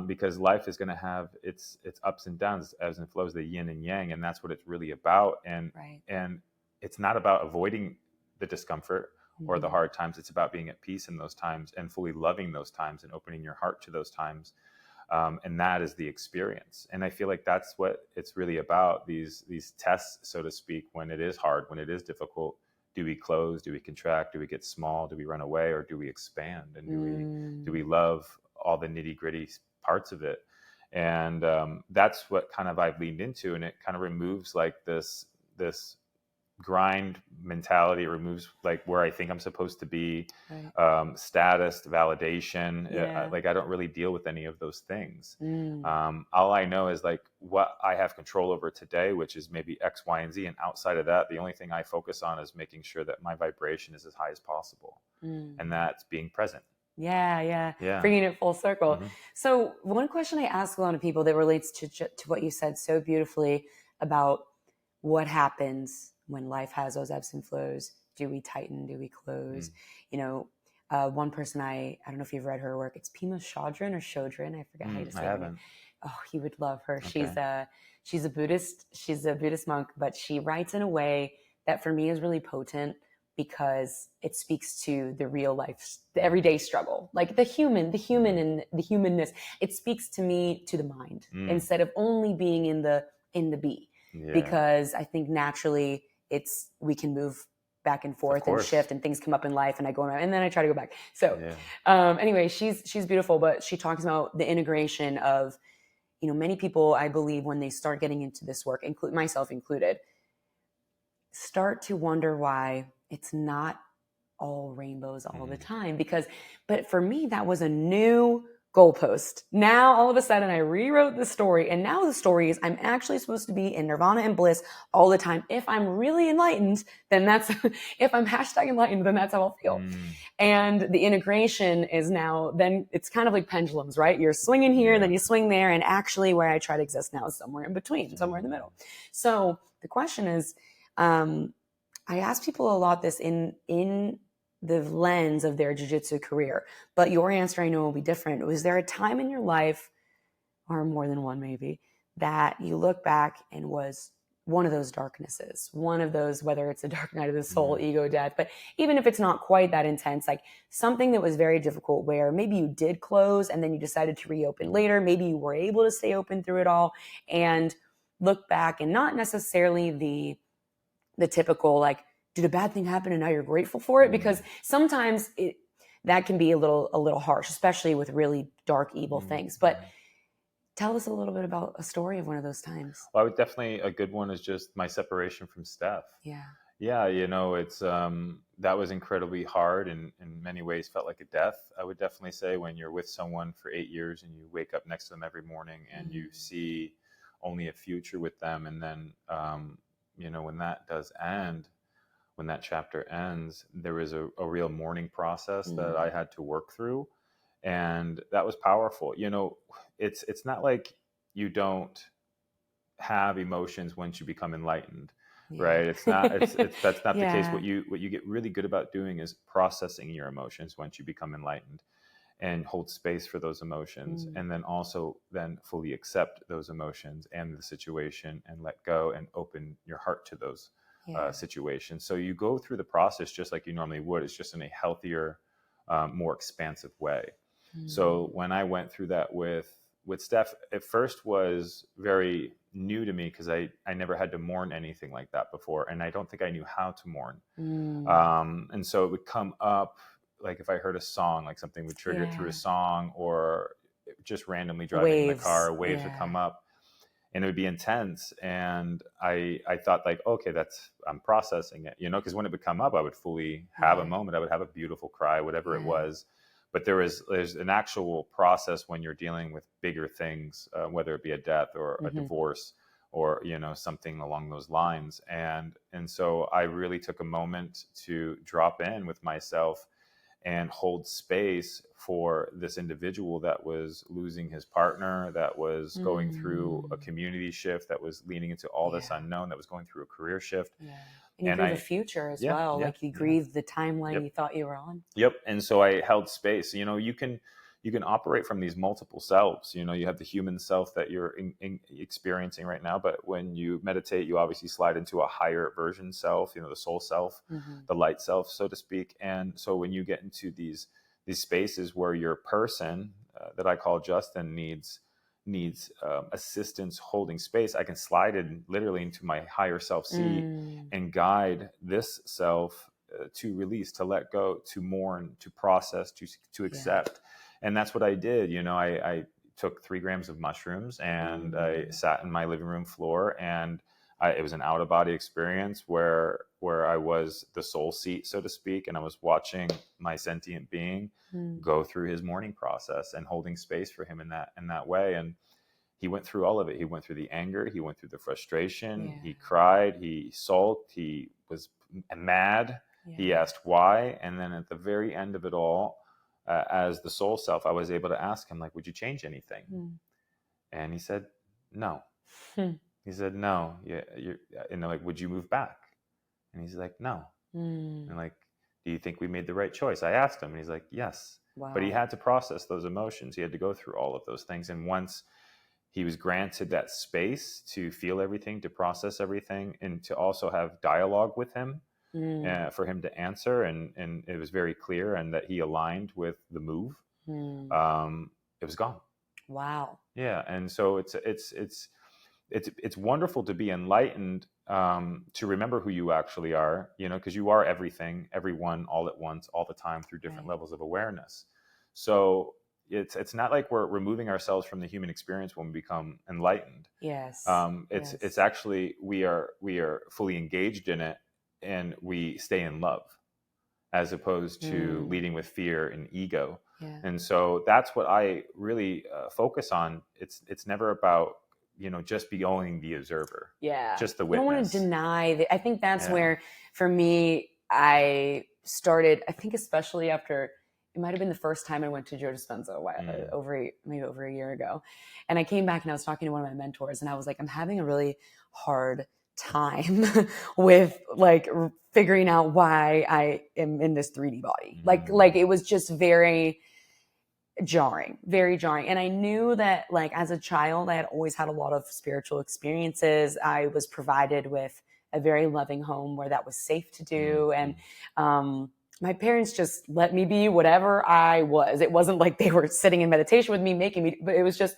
Because life is going to have its ups and downs, ebbs and flows, the yin and yang, and that's what it's really about. And it's not about avoiding the discomfort or the hard times. It's about being at peace in those times and fully loving those times and opening your heart to those times. And that is the experience. And I feel like that's what it's really about. These tests, so to speak, when it is hard, when it is difficult. Do we close? Do we contract? Do we get small? Do we run away, or do we expand? And do we love all the nitty gritty parts of it? And that's what kind of I've leaned into, and it kind of removes like this grind mentality. It removes like where I think I'm supposed to be, status, validation. Like I don't really deal with any of those things. All I know is like what I have control over today, which is maybe X, Y, and Z. And outside of that, the only thing I focus on is making sure that my vibration is as high as possible. And that's being present. Yeah. Bringing it full circle. So one question I ask a lot of people that relates to what you said so beautifully about what happens when life has those ebbs and flows. Do we tighten? Do we close? One person, I don't know if you've read her work. It's Pema Chodron or Shodron. I forget how you say it. Oh, you would love her. Okay. She's a Buddhist. She's a Buddhist monk, but she writes in a way that for me is really potent, because it speaks to the real life, the everyday struggle, like the human and the humanness. It speaks to me, to the mind, instead of only being in the be, because I think naturally we can move back and forth and shift, and things come up in life, and I go around and then I try to go back. So anyway, she's beautiful, but she talks about the integration of, many people, I believe, when they start getting into this work, myself included, start to wonder why it's not all rainbows all the time. But for me, that was a new goalpost. Now, all of a sudden, I rewrote the story. And now the story is I'm actually supposed to be in nirvana and bliss all the time. If I'm really enlightened, then if I'm #enlightened, then that's how I'll feel. And the integration is now, then it's kind of like pendulums, right? You're swinging here, then you swing there. And actually where I try to exist now is somewhere in between, somewhere in the middle. So the question is, I ask people a lot this in the lens of their jiu-jitsu career, but your answer I know will be different. Was there a time in your life, or more than one maybe, that you look back and was one of those darknesses, one of those, whether it's a dark night of the soul, ego, death, but even if it's not quite that intense, like something that was very difficult where maybe you did close and then you decided to reopen later, maybe you were able to stay open through it all, and look back, and not necessarily the typical, like, did a bad thing happen and now you're grateful for it? Because sometimes that can be a little harsh, especially with really dark, evil things. But tell us a little bit about a story of one of those times. Well, I would definitely, a good one is just my separation from Steph. Yeah. Yeah, it's that was incredibly hard and in many ways felt like a death. I would definitely say when you're with someone for 8 years and you wake up next to them every morning and you see only a future with them, and then when that does end, when that chapter ends, there was a real mourning process that I had to work through, and that was powerful. It's not like you don't have emotions once you become enlightened, right? It's not it's that's not the case. Yeah. What you get really good about doing is processing your emotions once you become enlightened, and hold space for those emotions, and then also then fully accept those emotions and the situation and let go and open your heart to those situations. So you go through the process just like you normally would. It's just in a healthier, more expansive way. So when I went through that with Steph, at first was very new to me because I never had to mourn anything like that before, and I don't think I knew how to mourn. And so it would come up like if I heard a song, like something would trigger it through a song, or just randomly driving in the car, waves would come up, and it would be intense. And I thought like, okay, I'm processing it, because when it would come up, I would fully have a moment. I would have a beautiful cry, whatever it was. But there's an actual process when you're dealing with bigger things, whether it be a death or a divorce or, something along those lines. And so I really took a moment to drop in with myself and hold space for this individual that was losing his partner, that was going through a community shift, that was leaning into all this unknown, that was going through a career shift. And you grieve the future as well. Like you grieve the timeline you thought you were on. And so I held space. You can operate from these multiple selves. You have the human self that you're experiencing right now, but when you meditate, you obviously slide into a higher version self, the soul self, the light self, so to speak. And so when you get into these spaces where your person that I call Justin needs assistance holding space, I can slide in literally into my higher self seat and guide this self to release, to let go, to mourn, to process, to accept. And that's what I did. I took 3 grams of mushrooms and I sat in my living room floor, and it was an out of body experience where I was the soul seat, so to speak, and I was watching my sentient being go through his mourning process and holding space for him in that way. And he went through all of it. He went through the anger. He went through the frustration. He cried. He sulked. He was mad. He asked why. And then at the very end of it all, as the soul self, I was able to ask him, like, would you change anything? And he said, no. He said, no. And they're like, would you move back? And he's like, no. And like, do you think we made the right choice? I asked him, and he's like, yes. Wow. But he had to process those emotions. He had to go through all of those things. And once he was granted that space to feel everything, to process everything, and to also have dialogue with him, for him to answer, and it was very clear, and that he aligned with the move, it was gone. Wow. Yeah. And so it's wonderful to be enlightened, to remember who you actually are, because you are everything, everyone, all at once, all the time, through different levels of awareness. So it's not like we're removing ourselves from the human experience when we become enlightened. It's actually we are fully engaged in it, and we stay in love, as opposed to leading with fear and ego. And so that's what I really focus on. It's never about, just being the observer. Just the witness. You don't want to deny that. I think that's where, for me, I started, I think especially after, it might've been the first time I went to Joe Dispenza maybe over a year ago. And I came back and I was talking to one of my mentors, and I was like, I'm having a really hard time with like figuring out why I am in this 3D body. Like it was just very jarring. And I knew that, like, as a child, I had always had a lot of spiritual experiences. I was provided with a very loving home where that was safe to do. And my parents just let me be whatever I was. It wasn't like they were sitting in meditation with me, making me, but it was just,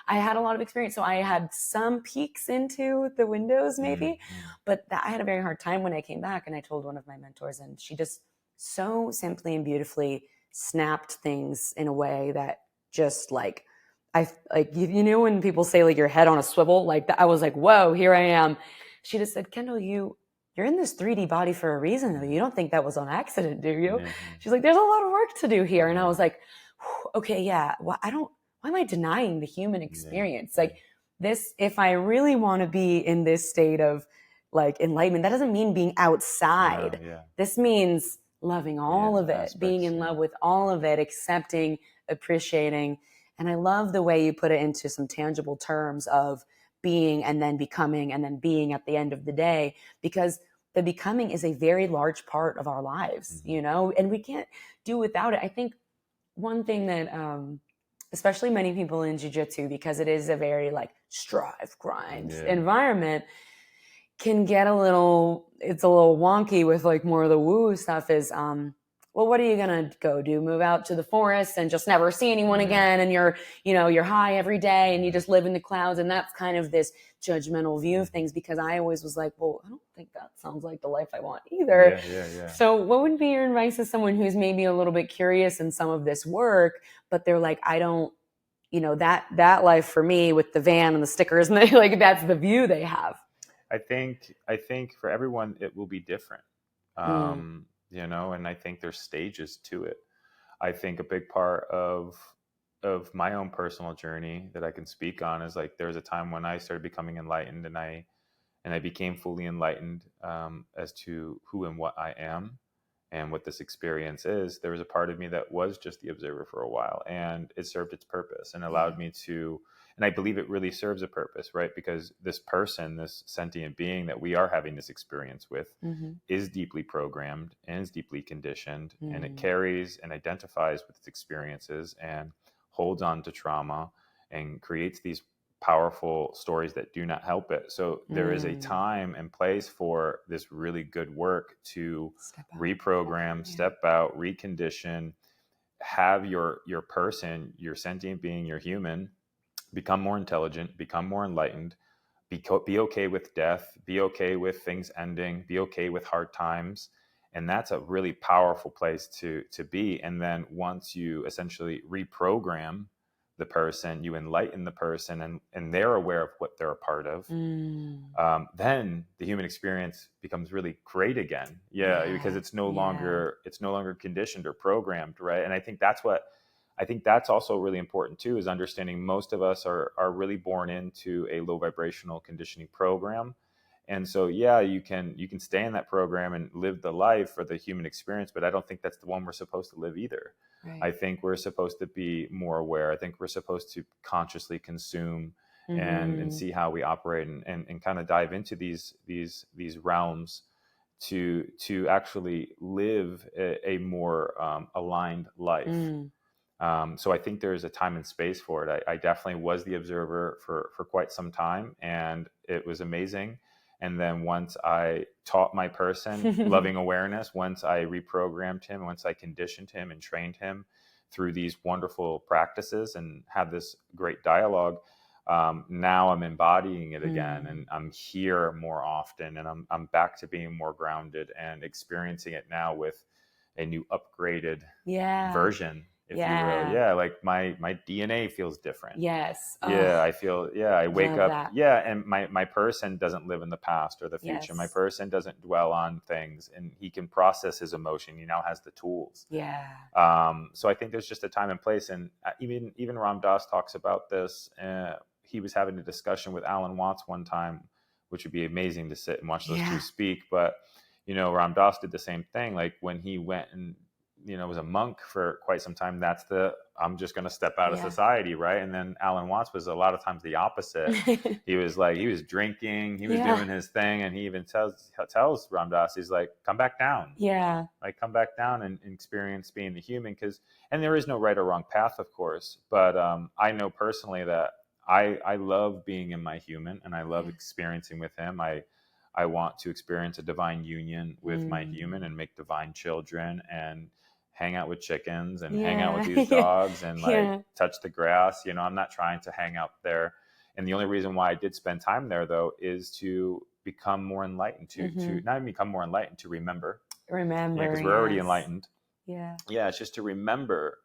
I had a lot of experience. So I had some peeks into the windows maybe, but I had a very hard time when I came back. And I told one of my mentors, and she just so simply and beautifully snapped things in a way that just like, when people say like your head on a swivel, like that, I was like, whoa, here I am. She just said, Kendall, you you're in this 3D body for a reason, though. You don't think that was on accident, do you? Mm-hmm. She's like, there's a lot of work to do here. And I was like, okay, yeah. Well, why am I denying the human experience? Like this, if I really want to be in this state of like enlightenment, that doesn't mean being outside. No, yeah. This means loving all of it, aspects, being in love with all of it, accepting, appreciating. And I love the way you put it into some tangible terms of being and then becoming and then being at the end of the day, because the becoming is a very large part of our lives, Mm-hmm. you know, and we can't do without it. I think one thing that, especially many people in jiu-jitsu, because it is a very like strive, grind environment, can get it's a little wonky with like more of the woo stuff is, well, what are you going to go do? Move out to the forest and just never see anyone again. And you're high every day and you just live in the clouds. And that's kind of this judgmental view of things, because I always was like, well, I don't think that sounds like the life I want either. So what would be your advice to someone who's maybe a little bit curious in some of this work, but they're like, I don't, that life for me with the van and the stickers and like, that's the view they have. I think for everyone it will be different. And I think there's stages to it. I think a big part of my own personal journey that I can speak on is like, there was a time when I started becoming enlightened, and I became fully enlightened as to who and what I am and what this experience is. There was a part of me that was just the observer for a while, and it served its purpose and allowed me to, and I believe it really serves a purpose, right? Because this person, this sentient being that we are having this experience with, is deeply programmed and is deeply conditioned, and it carries and identifies with its experiences and holds on to trauma and creates these powerful stories that do not help it. So there is a time and place for this really good work to reprogram, step out, recondition, have your person, your sentient being, your human, become more intelligent, become more enlightened, be okay with death, be okay with things ending, be okay with hard times. And that's a really powerful place to be. And then once you essentially reprogram the person, you enlighten the person, and they're aware of what they're a part of, then the human experience becomes really great again. Because it's no longer conditioned or programmed, right? And I think that's also really important too, is understanding most of us are really born into a low vibrational conditioning program. And so, you can stay in that program and live the life or the human experience, but I don't think that's the one we're supposed to live either. Right. I think we're supposed to be more aware. I think we're supposed to consciously consume and see how we operate and kind of dive into these realms to actually live a more aligned life. So I think there's a time and space for it. I definitely was the observer for quite some time, and it was amazing. And then once I taught my person loving awareness, once I reprogrammed him, once I conditioned him and trained him through these wonderful practices and had this great dialogue, now I'm embodying it again, and I'm here more often, and I'm back to being more grounded and experiencing it now with a new upgraded version. If you will. Like my DNA feels different. Yes. I feel, I wake up. That. And my person doesn't live in the past or the future. Yes. My person doesn't dwell on things, and he can process his emotion. He now has the tools. So I think there's just a time and place. And even Ram Dass talks about this. He was having a discussion with Alan Watts one time, which would be amazing to sit and watch those two speak. But, Ram Dass did the same thing. Like when he went and, was a monk for quite some time, I'm just going to step out of society. Right. And then Alan Watts was a lot of times the opposite. He was drinking, he was doing his thing. And he even tells Ram Dass, he's like, come back down. Like come back down and experience being the human. And there is no right or wrong path, of course. But I know personally that I love being in my human, and I love experiencing with him. I want to experience a divine union with my human and make divine children and hang out with chickens and hang out with these dogs and touch the grass. I'm not trying to hang out there. And the only reason why I did spend time there, though, is to become more enlightened, to not even become more enlightened, to remember. Because we're already enlightened. It's just to remember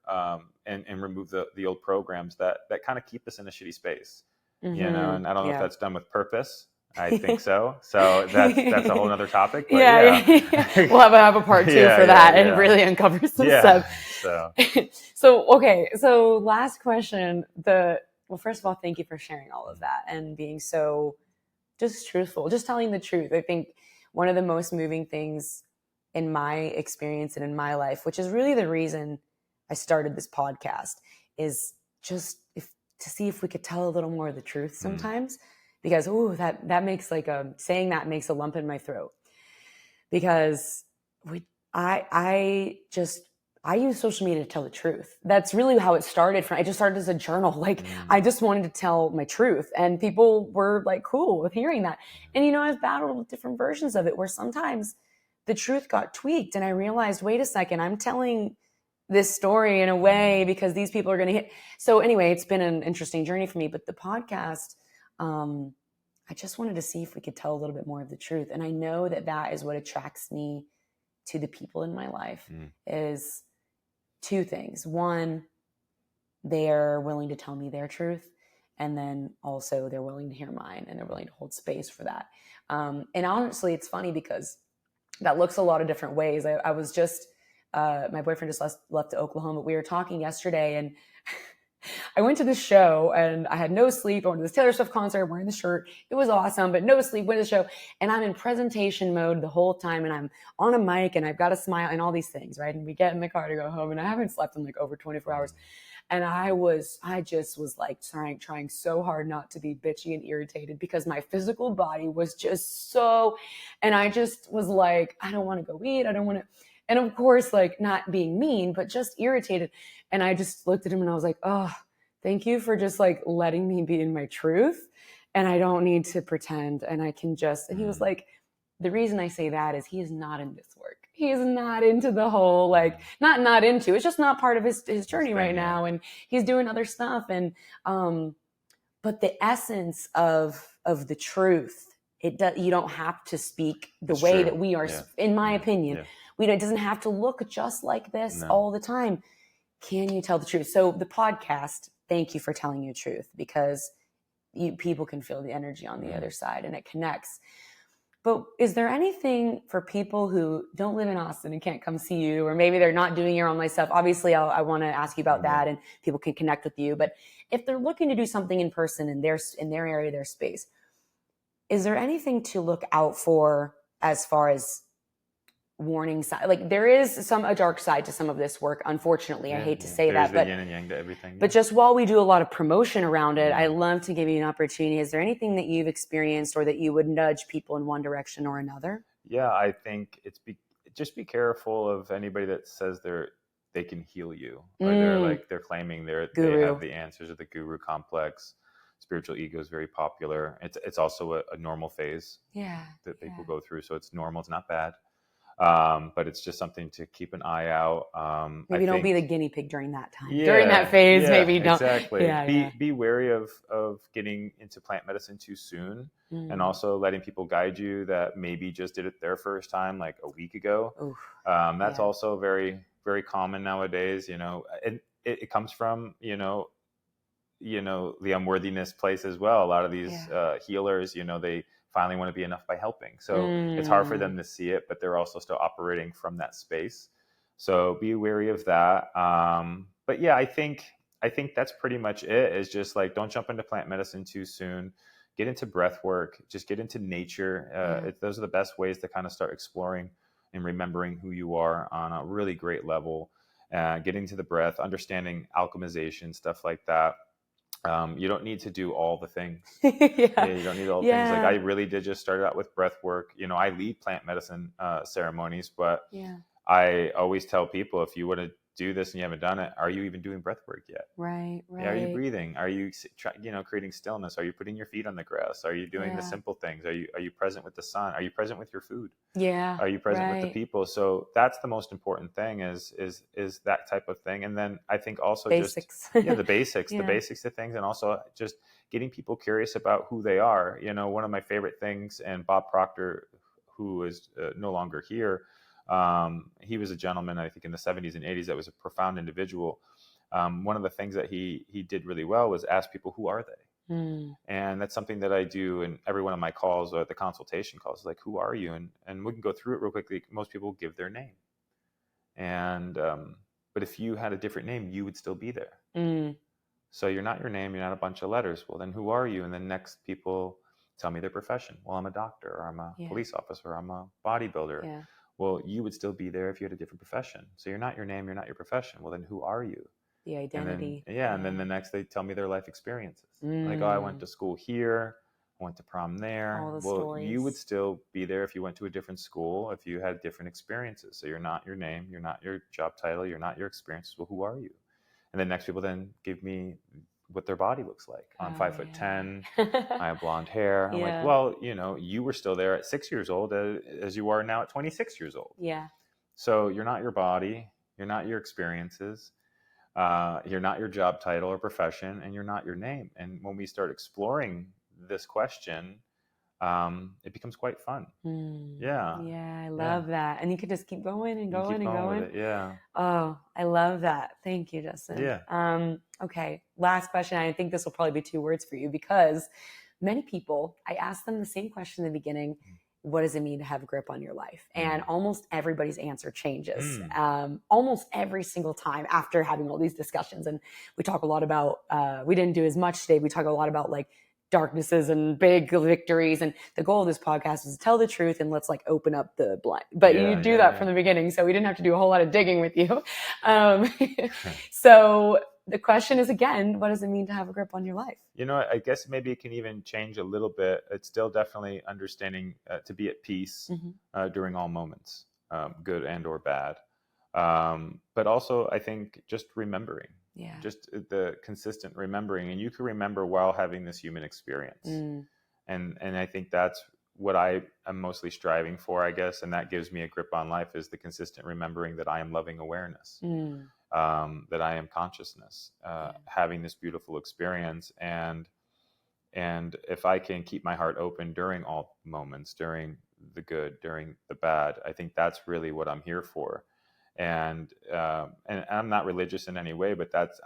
and remove the old programs that kind of keep us in a shitty space. And I don't know if that's done with purpose. I think so. So that's a whole nother topic. But yeah. We'll have a part 2 for that and really uncover some stuff. So last question. Well, first of all, thank you for sharing all of that and being so just truthful, just telling the truth. I think one of the most moving things in my experience and in my life, which is really the reason I started this podcast, is just to see if we could tell a little more of the truth sometimes. Because that makes saying that makes a lump in my throat. Because I use social media to tell the truth. That's really how it started. I just started as a journal. I just wanted to tell my truth, and people were cool with hearing that. And I've battled with different versions of it where sometimes the truth got tweaked, and I realized, wait a second, I'm telling this story in a way because these people are going to hit. So anyway, it's been an interesting journey for me. But the podcast, I just wanted to see if we could tell a little bit more of the truth. And I know that is what attracts me to the people in my life is 2 things. One, they're willing to tell me their truth. And then also they're willing to hear mine, and they're willing to hold space for that. And honestly, it's funny because that looks a lot of different ways. I was just, my boyfriend just left to Oklahoma. We were talking yesterday, and I went to this show and I had no sleep. I went to this Taylor Swift concert. I'm wearing the shirt. It was awesome, but no sleep. Went to the show, and I'm in presentation mode the whole time, and I'm on a mic, and I've got to smile and all these things, right? And we get in the car to go home, and I haven't slept in over 24 hours. And I just was trying so hard not to be bitchy and irritated because my physical body was just and I just was I don't want to go eat. I don't want to. And of course, not being mean, but just irritated. And I just looked at him and I was like, oh, thank you for just letting me be in my truth. And I don't need to pretend. And I can just, and he was like, the reason I say that is he is not in this work. He is not into the whole, not into, it's just not part of his journey right now. And he's doing other stuff. And, but the essence of the truth, you don't have to speak the way that we are, in my opinion. It doesn't have to look just like this all the time. Can you tell the truth? So the podcast, thank you for telling your truth, because people can feel the energy on the other side and it connects. But is there anything for people who don't live in Austin and can't come see you, or maybe they're not doing your online stuff? Obviously, I want to ask you about that, and people can connect with you. But if they're looking to do something in person in their area, their space, is there anything to look out for as far as warning side? There is a dark side to some of this work, unfortunately. I hate to say that, but yin and yang to everything. But just while we do a lot of promotion around it, I love to give you an opportunity. Is there anything that you've experienced or that you would nudge people in one direction or another? Yeah, I think just be careful of anybody that says they can heal you, or they're claiming they have the answers, or the guru complex. Spiritual ego is very popular. It's also a normal phase that people go through. So it's normal. It's not bad. But it's just something to keep an eye out. Maybe don't be the guinea pig during that time. During that phase, maybe don't. Exactly. Be wary of getting into plant medicine too soon, and also letting people guide you that maybe just did it their first time a week ago. That's also very, very common nowadays. And it comes from the unworthiness place as well. A lot of these healers, they finally want to be enough by helping. So it's hard for them to see it, but they're also still operating from that space. So be wary of that. But yeah, I think that's pretty much it. Is just don't jump into plant medicine too soon. Get into breath work. Just get into nature. Those are the best ways to kind of start exploring and remembering who you are on a really great level. Getting to the breath, understanding alchemization, stuff like that. You don't need to do all the things. You don't need all the things. I really did just start out with breath work. I lead plant medicine ceremonies, but I always tell people, if you want to do this and you haven't done it, are you even doing breath work yet? Right. Are you breathing? Are you creating stillness? Are you putting your feet on the grass? Are you doing the simple things? Are you present with the sun? Are you present with your food? Are you present with the people? So that's the most important thing is that type of thing. And then I think also basics. The basics, the basics of things, and also just getting people curious about who they are. One of my favorite things, and Bob Proctor, who is no longer here, he was a gentleman, I think, in the 70s and 80s that was a profound individual. One of the things that he did really well was ask people, who are they? And that's something that I do in every one of my calls or the consultation calls, like, who are you? And we can go through it real quickly. Most people give their name. And, but if you had a different name, you would still be there. So you're not your name, you're not a bunch of letters. Well, then who are you? And then next people tell me their profession. Well, I'm a doctor, or I'm a police officer, or I'm a bodybuilder. Yeah. Well, you would still be there if you had a different profession. So you're not your name, you're not your profession. Well, then who are you? The identity. And then, and then the next they tell me their life experiences. Like, oh, I went to school here, I went to prom there. All the Well, stories. you would still be there if you went to a different school, if you had different experiences. So you're not your name, you're not your job title, you're not your experiences. Well, who are you? And then next people then give me what their body looks like. I'm 5'10", I have blonde hair. I'm like, well, you know, you were still there at 6 years old as you are now at 26 years old. Yeah. So you're not your body, you're not your experiences, you're not your job title or profession, and you're not your name. And when we start exploring this question, it becomes quite fun. Yeah. Yeah, I love that. And you could just keep going and going and going. With it. Yeah. Oh, I love that. Thank you, Justin. Yeah. Okay. Last question. I think this will probably be 2 words for you, because many people, I ask them the same question in the beginning. What does it mean to have grip on your life? And almost everybody's answer changes almost every single time after having all these discussions. And we talk a lot about, we didn't do as much today. We talk a lot about like darknesses and big victories. And the goal of this podcast is to tell the truth and let's like open up the blind. But you do that from the beginning. So we didn't have to do a whole lot of digging with you. So the question is, again, what does it mean to have a grip on your life? You know, I guess maybe it can even change a little bit. It's still definitely understanding to be at peace during all moments, good and or bad. But also, I think just remembering, just the consistent remembering. And you can remember while having this human experience. And I think that's what I am mostly striving for, I guess. And that gives me a grip on life, is the consistent remembering that I am loving awareness. That I am consciousness, having this beautiful experience. And if I can keep my heart open during all moments, during the good, during the bad, I think that's really what I'm here for. And I'm not religious in any way, but that's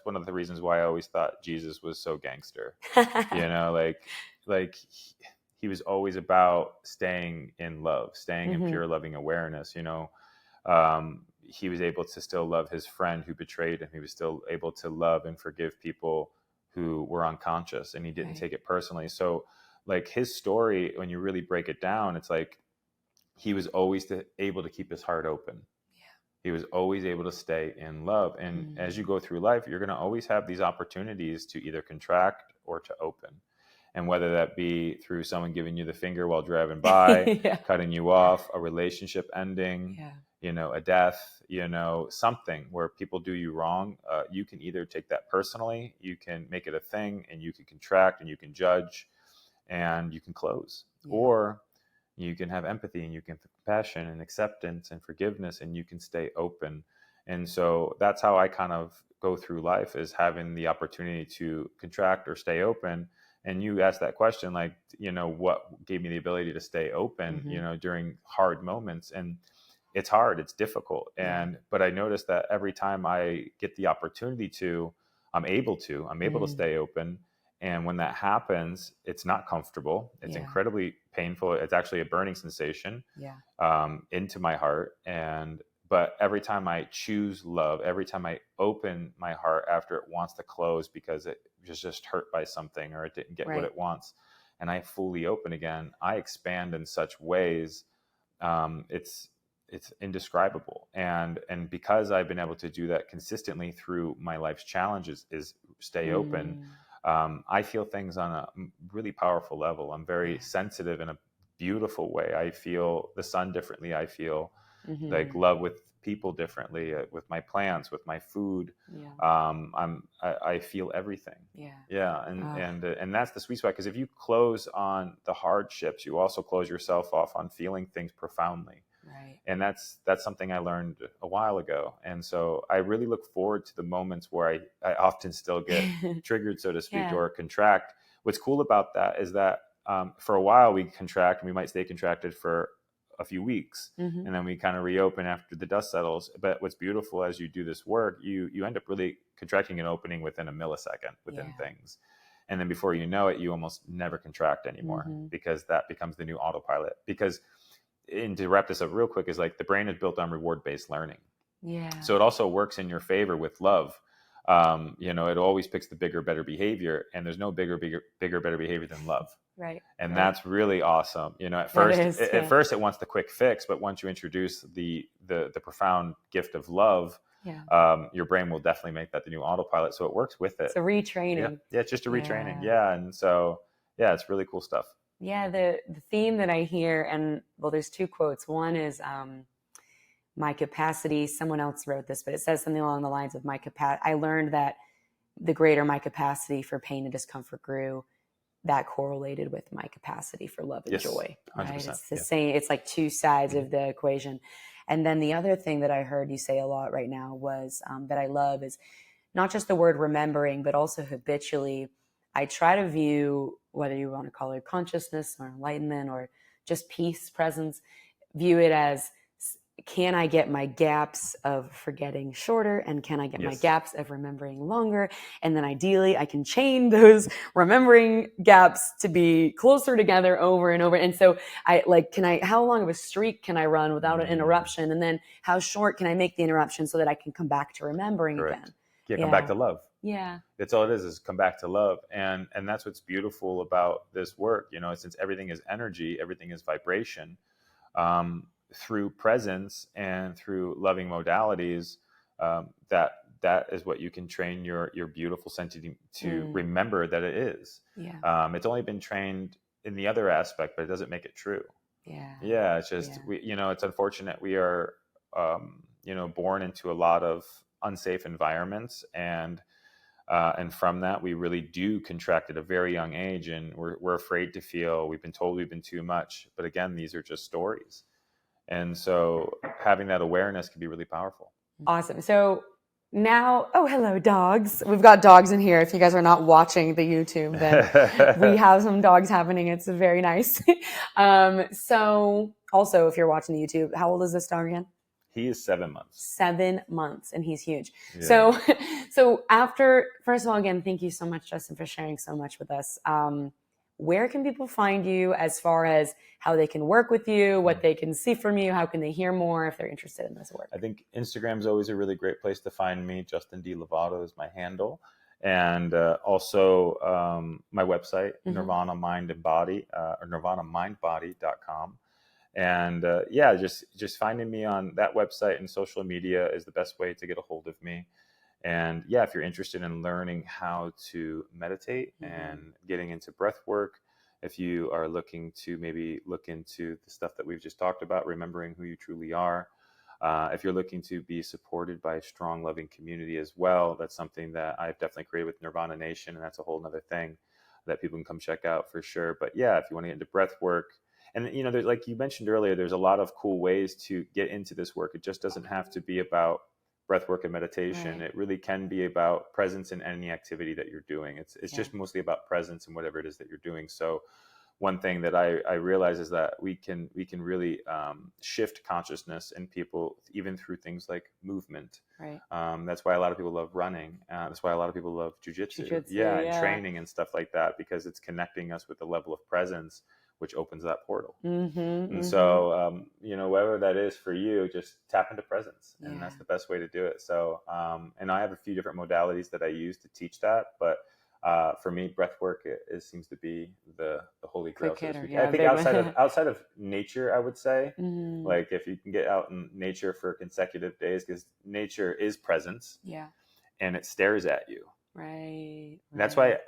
one of the reasons why I always thought Jesus was so gangster. You know, like he was always about staying in love, staying in pure loving awareness. You know, he was able to still love his friend who betrayed him. He was still able to love and forgive people who were unconscious, and he didn't take it personally. So like his story, when you really break it down, it's like he was always able to keep his heart open. He was always able to stay in love. And as you go through life, you're going to always have these opportunities to either contract or to open. And whether that be through someone giving you the finger while driving by, cutting you off, a relationship ending, you know, a death, you know, something where people do you wrong, you can either take that personally, you can make it a thing, and you can contract and you can judge and you can close. Or you can have empathy and you can have compassion and acceptance and forgiveness, and you can stay open. And so that's how I kind of go through life, is having the opportunity to contract or stay open. And you asked that question, like, you know, what gave me the ability to stay open, you know, during hard moments. And it's hard, it's difficult. But I noticed that every time I get the opportunity to, I'm able to stay open. And when that happens, it's not comfortable. It's incredibly painful. It's actually a burning sensation into my heart. But every time I choose love, every time I open my heart after it wants to close because it was just hurt by something or it didn't get what it wants, and I fully open again, I expand in such ways. It's indescribable. And because I've been able to do that consistently through my life's challenges, is stay open. I feel things on a really powerful level. I'm very sensitive in a beautiful way. I feel the sun differently. I feel like love with people differently, with my plants, with my food. I feel everything. And that's the sweet spot, because if you close on the hardships, you also close yourself off on feeling things profoundly. And that's something I learned a while ago. And so I really look forward to the moments where I often still get triggered, so to speak, or contract. What's cool about that is that for a while we contract, and we might stay contracted for a few weeks, and then we kind of reopen after the dust settles. But what's beautiful, as you do this work, you end up really contracting and opening within a millisecond within things. And then before you know it, you almost never contract anymore because that becomes the new autopilot. Because, and to wrap this up real quick, is like the brain is built on reward-based learning. Yeah. So it also works in your favor with love. You know, it always picks the bigger, better behavior, and there's no bigger, better behavior than love. Right. And right. that's really awesome. You know, at first it wants the quick fix, but once you introduce the profound gift of love, your brain will definitely make that the new autopilot. So it works with it. It's a retraining. Yeah, it's just a retraining. Yeah. And so, yeah, it's really cool stuff. Yeah. The theme that I hear, and well, there's two quotes. One is, my capacity, someone else wrote this, but it says something along the lines of I learned that the greater my capacity for pain and discomfort grew, that correlated with my capacity for love and joy. Right? It's the same. It's like two sides of the equation. And then the other thing that I heard you say a lot right now was that I love is not just the word remembering, but also habitually. I try to view, whether you want to call it consciousness or enlightenment or just peace, presence, view it as, can I get my gaps of forgetting shorter, and can I get my gaps of remembering longer? And then ideally I can chain those remembering gaps to be closer together over and over. And so how long of a streak can I run without an interruption? And then how short can I make the interruption so that I can come back to remembering again? Yeah, come back to love. Yeah. That's all it is come back to love. And that's what's beautiful about this work. You know, since everything is energy, everything is vibration, through presence and through loving modalities, that is what you can train your beautiful sentity to remember that it is. Yeah. It's only been trained in the other aspect, but it doesn't make it true. Yeah. Yeah. It's just, it's unfortunate we are, born into a lot of unsafe environments, and from that, we really do contract at a very young age, and we're afraid to feel. We've been told we've been too much, but again, these are just stories. And so having that awareness can be really powerful. Awesome. So now, hello, dogs. We've got dogs in here. If you guys are not watching the YouTube, then we have some dogs happening. It's very nice. So also, if you're watching the YouTube, how old is this dog again? He is 7 months. 7 months, and he's huge. Yeah. So after, first of all, again, thank you so much, Justin, for sharing so much with us. Where can people find you as far as how they can work with you, what they can see from you, how can they hear more if they're interested in this work? I think Instagram is always a really great place to find me. Justin D. Lovato is my handle. And also my website, Nirvana Mind and Body, or nirvanamindbody.com. And just finding me on that website and social media is the best way to get a hold of me. And if you're interested in learning how to meditate and getting into breath work, if you are looking to maybe look into the stuff that we've just talked about, remembering who you truly are, if you're looking to be supported by a strong, loving community as well, that's something that I've definitely created with Nirvana Nation, and that's a whole nother thing that people can come check out for sure. But if you want to get into breath work, and there's, like you mentioned earlier, there's a lot of cool ways to get into this work. It just doesn't have to be about breath work and meditation. Right. It really can be about presence in any activity that you're doing. It's just mostly about presence in whatever it is that you're doing. So one thing that I realize is that we can really shift consciousness in people, even through things like movement. Right. That's why a lot of people love running. That's why a lot of people love jujitsu. And training and stuff like that, because it's connecting us with a level of presence which opens that portal. So, whatever that is for you, just tap into presence, and that's the best way to do it. So, and I have a few different modalities that I use to teach that, but for me, breath work seems to be the holy grail. So to speak. I think outside of nature, I would say, like if you can get out in nature for consecutive days, because nature is presence, and it stares at you. Right. And that's why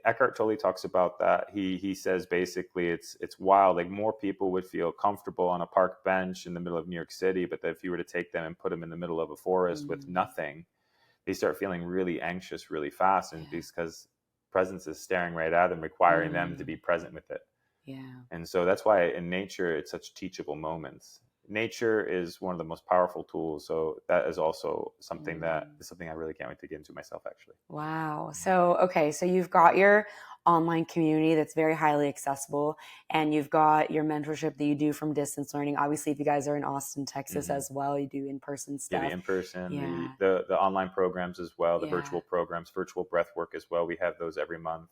Eckhart Tolle talks about that. He says basically it's wild. Like more people would feel comfortable on a park bench in the middle of New York City, but that if you were to take them and put them in the middle of a forest with nothing, they start feeling really anxious really fast, and because presence is staring right at them, requiring them to be present with it. Yeah. And so that's why in nature it's such teachable moments. Nature is one of the most powerful tools. So that is also something that is something I really can't wait to get into myself, actually. Wow. So you've got your online community that's very highly accessible, and you've got your mentorship that you do from distance learning. Obviously, if you guys are in Austin, Texas as well, you do in-person stuff. Yeah, the in-person, the online programs as well, the virtual programs, virtual breath work as well. We have those every month.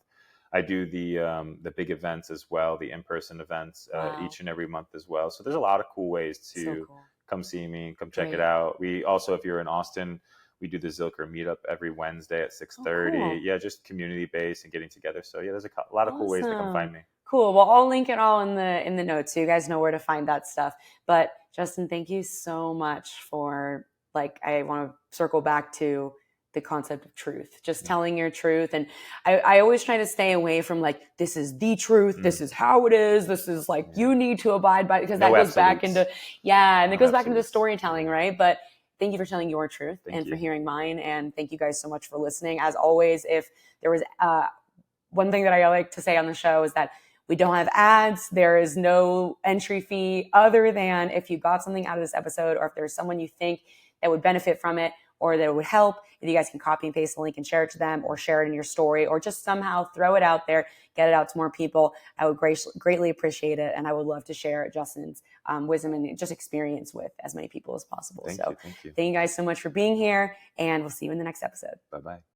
I do the big events as well, the in-person events Wow. each and every month as well. So there's a lot of cool ways So to cool. come see me, come check it Great. out. We also, if you're in Austin, we do the Zilker meetup every Wednesday at 6:30. Cool. Yeah, just community based and getting together. So yeah, there's a lot of cool ways to come Awesome. find me. Cool. Well, I'll link it all in the notes so you guys know where to find that stuff. But Justin, thank you so much for, like, I want to circle back to the concept of truth, just telling your truth. And I always try to stay away from like, this is the truth, this is how it is, this is like, you need to abide by, because that goes back into, and it goes back into the storytelling, right? But thank you for telling your truth and for hearing mine. And thank you guys so much for listening. As always, if there was one thing that I like to say on the show is that we don't have ads. There is no entry fee other than if you got something out of this episode, or if there's someone you think that would benefit from it or that it would help, if you guys can copy and paste the link and share it to them, or share it in your story, or just somehow throw it out there, get it out to more people, I would greatly appreciate it. And I would love to share Justin's wisdom and just experience with as many people as possible. Thank you. Thank you guys so much for being here, and we'll see you in the next episode. Bye-bye.